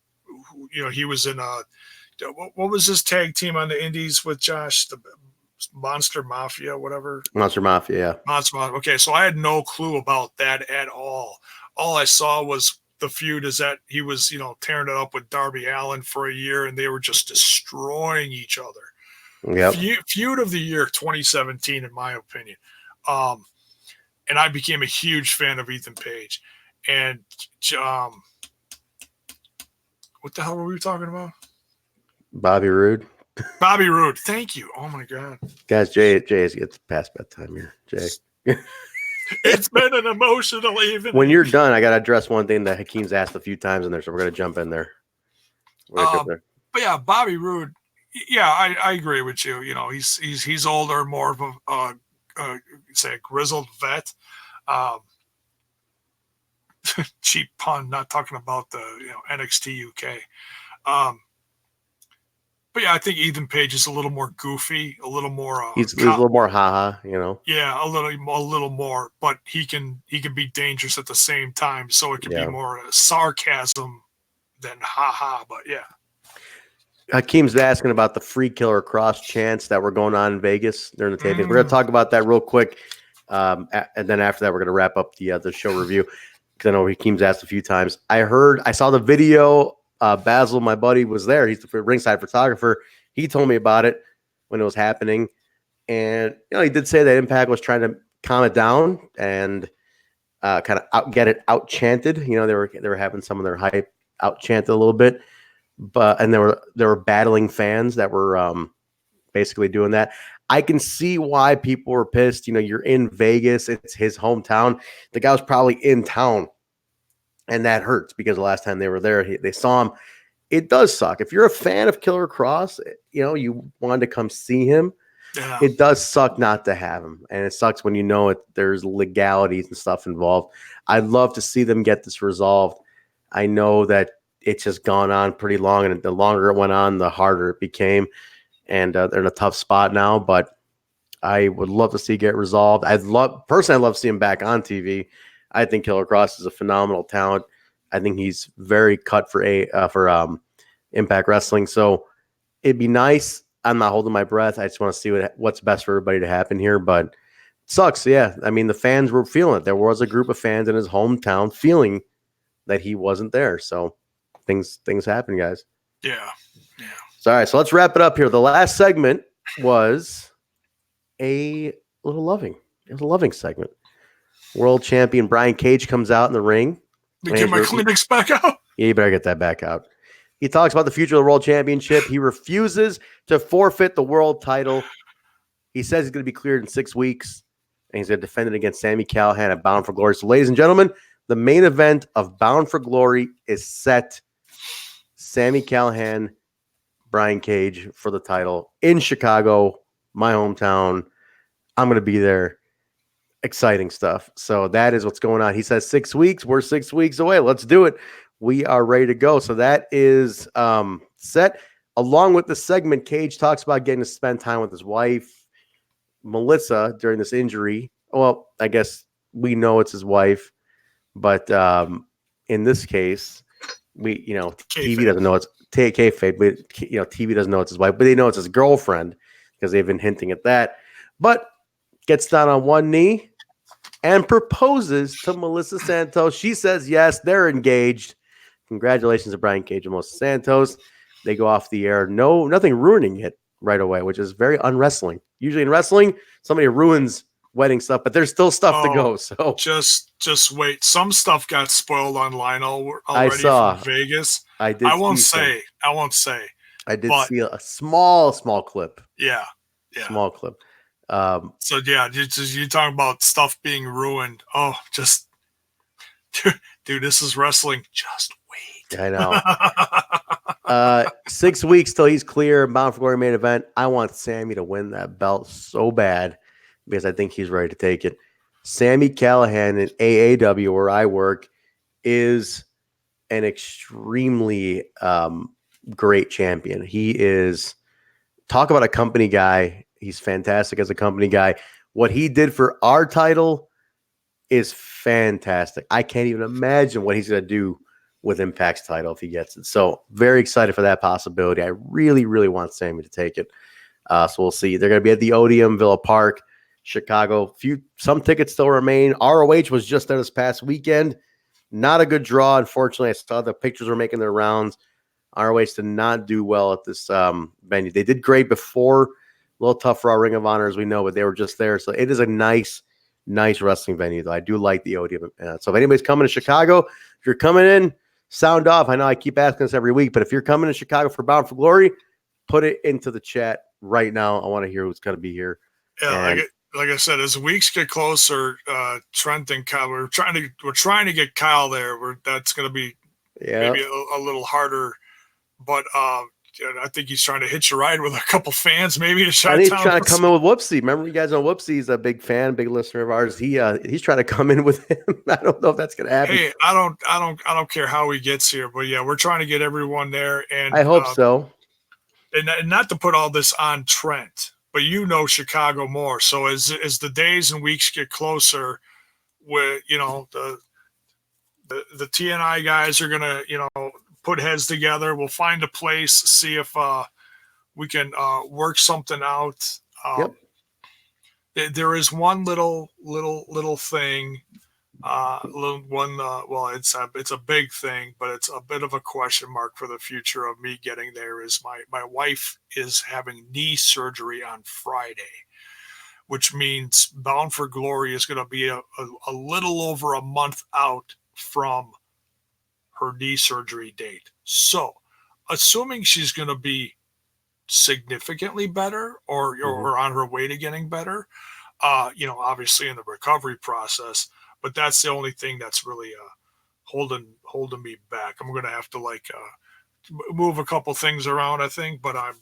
he was in what was his tag team on the Indies with Josh, the Monster Mafia, whatever. Monster Mafia, yeah. Monster Mafia. Okay, so I had no clue about that at all. All I saw was the feud is that he was, tearing it up with Darby Allin for a year, and they were just destroying each other. Yep. Feud of the year 2017, in my opinion. And I became a huge fan of Ethan Page. And what the hell were we talking about? Bobby Roode. Bobby Roode. Thank you. Oh my God. Guys, Jay gets past bedtime here. Jay. It's been an emotional evening. When you're done, I got to address one thing that Hakeem's asked a few times in there, so we're going to jump in there. But yeah, Bobby Roode. Yeah, I agree with you. He's older, more of a grizzled vet. Cheap pun, not talking about the NXT UK. But yeah, I think Ethan Page is a little more goofy, a little more. He's a little more haha, Yeah, a little more, but he can be dangerous at the same time. So it can be more sarcasm than haha. But yeah. Hakeem's asking about the free Killer Cross chants that were going on in Vegas during the taping. We're going to talk about that real quick, and then after that, we're going to wrap up the show review because I know Hakeem's asked a few times. I saw the video. Basil, my buddy, was there. He's the ringside photographer. He told me about it when it was happening, and he did say that Impact was trying to calm it down and kind of get it out chanted. They were having some of their hype out chanted a little bit. And there were battling fans that were basically doing that. I can see why people were pissed. You're in Vegas. It's his hometown. The guy was probably in town, and that hurts because the last time they were there, they saw him. It does suck. If you're a fan of Killer Cross, you wanted to come see him. Yeah. It does suck not to have him, and it sucks when there's legalities and stuff involved. I'd love to see them get this resolved. I know that it's just gone on pretty long, and the longer it went on, the harder it became. And they're in a tough spot now, but I would love to see it get resolved. I'd love to see him back on TV. I think Killer Cross is a phenomenal talent. I think he's very cut for Impact Wrestling. So it'd be nice. I'm not holding my breath. I just want to see what's best for everybody to happen here, but it sucks. Yeah. I mean, the fans were feeling it. There was a group of fans in his hometown feeling that he wasn't there. So things happen, guys. Yeah. So, all right, so let's wrap it up here. The last segment was a little loving. It was a loving segment. World champion Brian Cage comes out in the ring. Get my Kleenex back out. Yeah, you better get that back out. He talks about the future of the world championship. He refuses to forfeit the world title. He says he's going to be cleared in 6 weeks, and he's going to defend it against Sami Callihan at Bound for Glory. So, ladies and gentlemen, the main event of Bound for Glory is set. Sami Callihan, Brian Cage for the title in Chicago, my hometown. I'm going to be there. Exciting stuff. So that is what's going on. He says 6 weeks. We're 6 weeks away. Let's do it. We are ready to go. So that is set. Along with the segment, Cage talks about getting to spend time with his wife, Melissa, during this injury. Well, I guess we know it's his wife, but in this case, TV doesn't know it's kayfabe, but TV doesn't know it's his wife, but they know it's his girlfriend because they've been hinting at that. But gets down on one knee and proposes to Melissa Santos. She says yes, they're engaged. Congratulations to Brian Cage and Melissa Santos. They go off the air. Nothing ruining it right away, which is very unwrestling. Usually in wrestling, somebody ruins wedding stuff, but there's still stuff to go. So just wait. Some stuff got spoiled online already I saw from Vegas. I won't say. I did see a small clip. Yeah. Small clip. So yeah, you talking about stuff being ruined. Oh, just dude, this is wrestling. Just wait. I know. 6 weeks till he's clear. Bound for Glory main event. I want Sami to win that belt so bad because I think he's ready to take it. Sami Callihan in AAW, where I work, is an extremely great champion. He is, talk about a company guy. He's fantastic as a company guy. What he did for our title is fantastic. I can't even imagine what he's going to do with Impact's title if he gets it. So very excited for that possibility. I really, really want Sami to take it. So we'll see. They're going to be at the Odeum, Villa Park, Chicago. Some tickets still remain. ROH was just there this past weekend. Not a good draw, unfortunately. I saw the pictures were making their rounds. ROH did not do well at this venue. They did great before. A little tough for our Ring of Honor, as we know, but they were just there. So it is a nice wrestling venue, though. I do like the Odeum. So if anybody's coming to Chicago, if you're coming in, sound off. I know I keep asking this every week, but if you're coming to Chicago for Bound for Glory, put it into the chat right now. I want to hear who's going to be here. Yeah, like I said, as weeks get closer, Trent and Kyle, we're trying to get Kyle there. That's going to be maybe a little harder, but I think he's trying to hitch a ride with a couple fans, maybe. I think he's trying to come in with Whoopsie. Remember, you guys know Whoopsie's a big fan, big listener of ours. He's trying to come in with him. I don't know if that's going to happen. Hey, I don't care how he gets here, but yeah, we're trying to get everyone there, and I hope so. And not to put all this on Trent, but Chicago more. So as the days and weeks get closer, where the TNI guys are gonna put heads together. We'll find a place, see if we can work something out. There is one little thing, it's a big thing, but it's a bit of a question mark for the future of me getting there. Is my wife is having knee surgery on Friday, which means Bound for Glory is going to be a little over a month out from her knee surgery date. So, assuming she's going to be significantly better or on her way to getting better, obviously in the recovery process, but that's the only thing that's really holding me back. I'm going to have to move a couple things around, I think, but I'm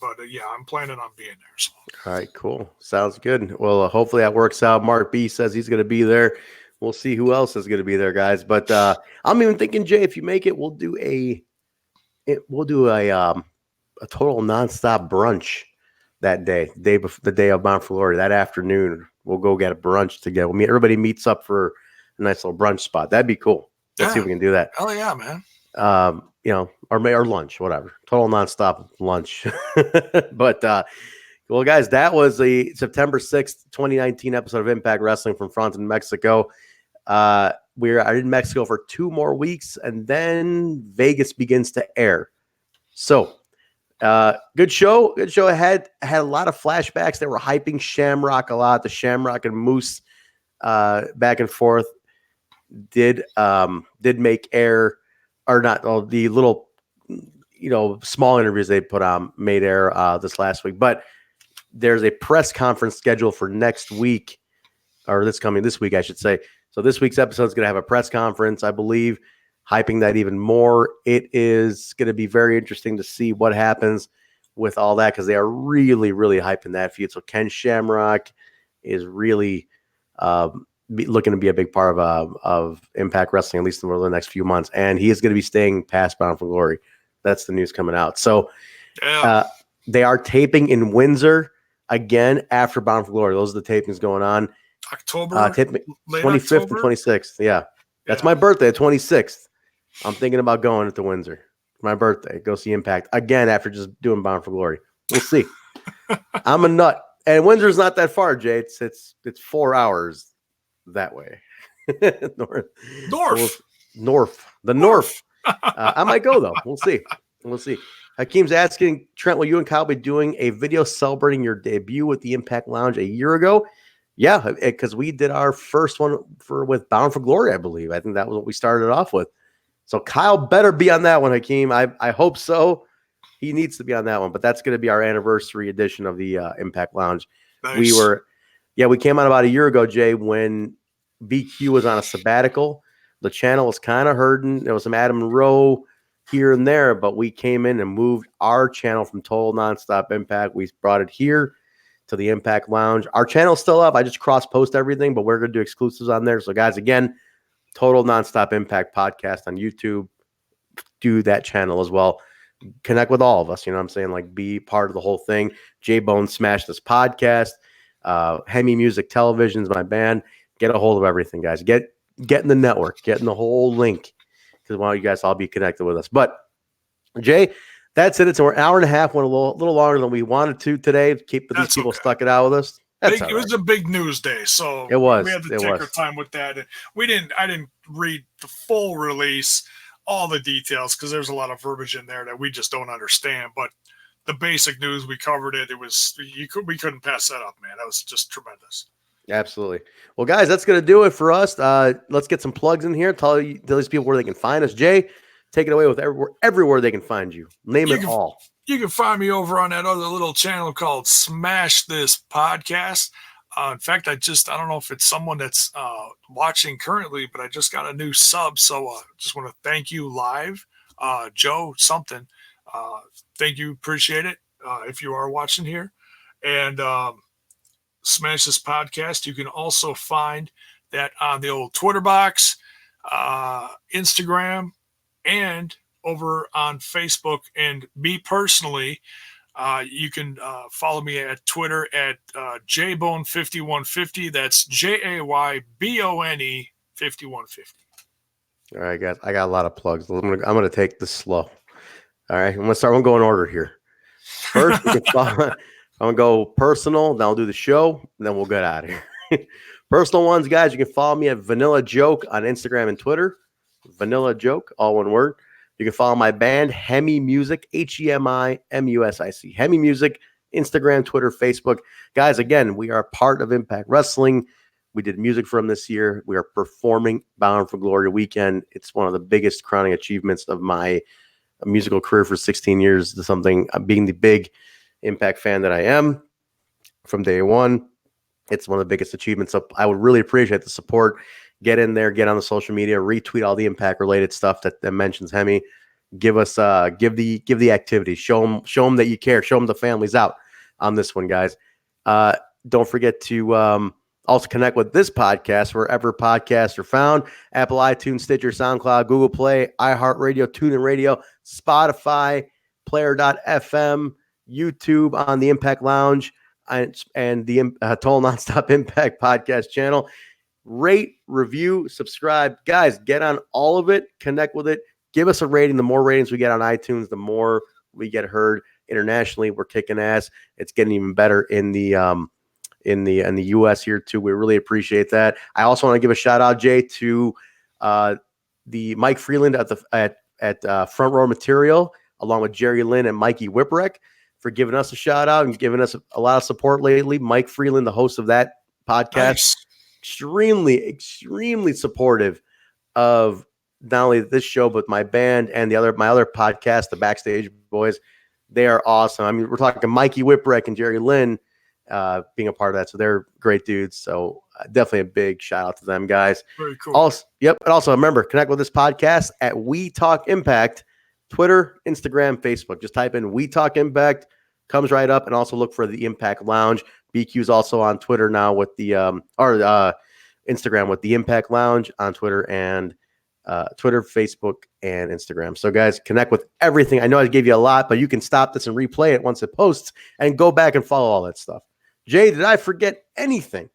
planning on being there. So. All right, cool. Sounds good. Well, hopefully that works out. Mark B says he's going to be there. We'll see who else is going to be there, guys. But I'm even thinking, Jay, if you make it, we'll do a total nonstop brunch that day, the day of Bound for Glory. That afternoon, we'll go get a brunch together. Everybody meets up for a nice little brunch spot. That'd be cool. Let's see if we can do that. Hell yeah, man. Or lunch, whatever. Total nonstop lunch. But well, guys, that was the September 6th, 2019 episode of Impact Wrestling from Fronton, Mexico. we're in Mexico for 2 more weeks, and then Vegas begins to air. So, good show ahead. Had a lot of flashbacks. They were hyping Shamrock a lot. The Shamrock and Moose back and forth did make air, or not? The little, small interviews they put on made air this last week. But there's a press conference scheduled for next week, or this week, I should say. So this week's episode is going to have a press conference, I believe, hyping that even more. It is going to be very interesting to see what happens with all that, because they are really, really hyping that feud. So Ken Shamrock is really looking to be a big part of Impact Wrestling, at least over the next few months. And he is going to be staying past Bound for Glory. That's the news coming out. So they are taping in Windsor again after Bound for Glory. Those are the tapings going on. October, 25th and 26th. Yeah. That's my birthday, 26th. I'm thinking about going to Windsor. My birthday. Go see Impact again after just doing Bound for Glory. We'll see. I'm a nut. And Windsor's not that far, Jay. It's 4 hours that way. North. I might go, though. We'll see. Hakeem's asking, Trent, will you and Kyle be doing a video celebrating your debut with the Impact Lounge a year ago? Yeah, because we did our first one with Bound for Glory, I believe. I think that was what we started off with. So Kyle better be on that one, Hakeem. I hope so. He needs to be on that one. But that's going to be our anniversary edition of the Impact Lounge. Nice. We came out about a year ago, Jay, when BQ was on a sabbatical. The channel was kind of hurting. There was some Adam Rowe here and there, but we came in and moved our channel from Total Nonstop Impact. We brought it here to the Impact Lounge. Our channel's still up. I just cross-post everything, but we're going to do exclusives on there. So, guys, again, Total Nonstop Impact podcast on YouTube. Do that channel as well. Connect with all of us. You know what I'm saying? Like, be part of the whole thing. Jaybone smashed this podcast. Hemi Music Television is my band. Get a hold of everything, guys. Get in the network. Get in the whole link, because why don't you guys all be connected with us? But, Jay, that's it. It's an hour and a half. Went a little longer than we wanted to today. Keep these people stuck it out with us. It was a big news day, so it was. We had to take our time with that. And I didn't read the full release, all the details, because there's a lot of verbiage in there that we just don't understand. But the basic news, we covered it. We couldn't pass that up, man. That was just tremendous. Absolutely. Well, guys, that's going to do it for us. Let's get some plugs in here. Tell these people where they can find us. Jay, take it away with everywhere they can find you. Name it all. You can find me over on that other little channel called Smash This Podcast. In fact, I don't know if it's someone that's watching currently, but I just got a new sub. So just want to thank you live. Joe something. Thank you. Appreciate it. If you are watching here. And Smash This Podcast. You can also find that on the old Twitter box, Instagram, and over on Facebook. And me personally, you can follow me at Twitter at Jaybone5150. That's JAYBONE 5150. All right, guys. I got a lot of plugs. I'm gonna take this slow. All right, I'm gonna start. I'm gonna go in order here. First, I'm gonna go personal. Then I'll do the show. And then we'll get out of here. Personal ones, guys. You can follow me at Vanilla Joke on Instagram and Twitter. Vanilla Joke, all one word. You can follow my band, Hemi Music, HEMIMUSIC. Hemi Music, Instagram, Twitter, Facebook. Guys, again, we are part of Impact Wrestling. We did music for them this year. We are performing Bound for Glory weekend. It's one of the biggest crowning achievements of my musical career for 16 years. To something, being the big Impact fan that I am from day one. It's one of the biggest achievements. So I would really appreciate the support. Get in there, get on the social media, retweet all the Impact related stuff that mentions Hemi. Give us, give the activity. Show them that you care. Show them the family's out on this one, guys. Don't forget to also connect with this podcast wherever podcasts are found: Apple, iTunes, Stitcher, SoundCloud, Google Play, iHeartRadio, TuneIn Radio, Spotify, Player.fm, YouTube on the Impact Lounge, and the Total Nonstop Impact podcast channel. Rate, review, subscribe. Guys, get on all of it. Connect with it. Give us a rating. The more ratings we get on iTunes, the more we get heard internationally. We're kicking ass. It's getting even better in the US here too. We really appreciate that. I also want to give a shout out, Jay, to the Mike Freeland at Front Row Material, along with Jerry Lynn and Mikey Whipwreck, for giving us a shout out and giving us a lot of support lately. Mike Freeland, the host of that podcast, extremely supportive of not only this show, but my band and my other podcast, the Backstage Boys. They are awesome. I mean, we're talking Mikey Whipwreck and Jerry Lynn being a part of that. So they're great dudes. So definitely a big shout out to them, guys. Very cool. Also, and also remember, connect with this podcast at We Talk Impact, Twitter, Instagram, Facebook. Just type in We Talk Impact, comes right up, and also look for the Impact Lounge. BQ is also on Twitter now with the Instagram with the Impact Lounge on Twitter and Twitter, Facebook, and Instagram. So, guys, connect with everything. I know I gave you a lot, but you can stop this and replay it once it posts and go back and follow all that stuff. Jay, did I forget anything?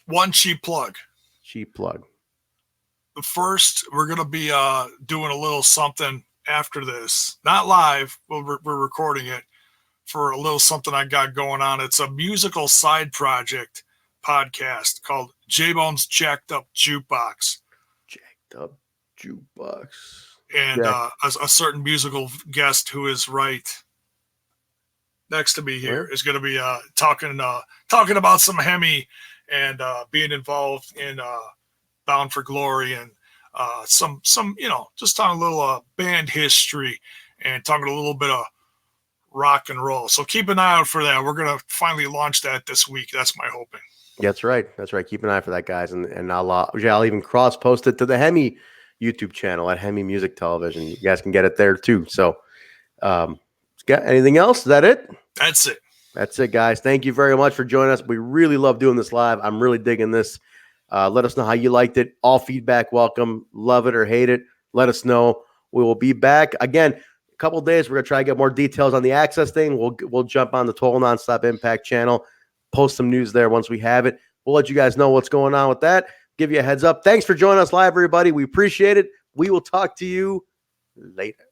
One cheap plug. Cheap plug. The first, we're going to be doing a little something after this. Not live. We're recording it for a little something I got going on. It's a musical side project podcast called Jaybone's Jacked Up Jukebox. Jacked Up Jukebox. And a certain musical guest who is right next to me here is going to be talking about some Hemi and being involved in Bound for Glory and some just talking a little band history and talking a little bit of rock and roll. So keep an eye out for that. We're going to finally launch that this week. That's my hoping. That's right. Keep an eye for that, guys. And I'll even cross post it to the Hemi YouTube channel at Hemi Music Television. You guys can get it there too. So got anything else? Is that it? That's it, guys. Thank you very much for joining us. We really love doing this live. I'm really digging this. Let us know how you liked it. All feedback welcome. Love it or hate it. Let us know. We will be back again. A couple of days. We're gonna try to get more details on the Access thing. We'll jump on the Total Nonstop Impact channel. Post some news there once we have it. We'll let you guys know what's going on with that. Give you a heads up. Thanks for joining us live, everybody. We appreciate it. We will talk to you later.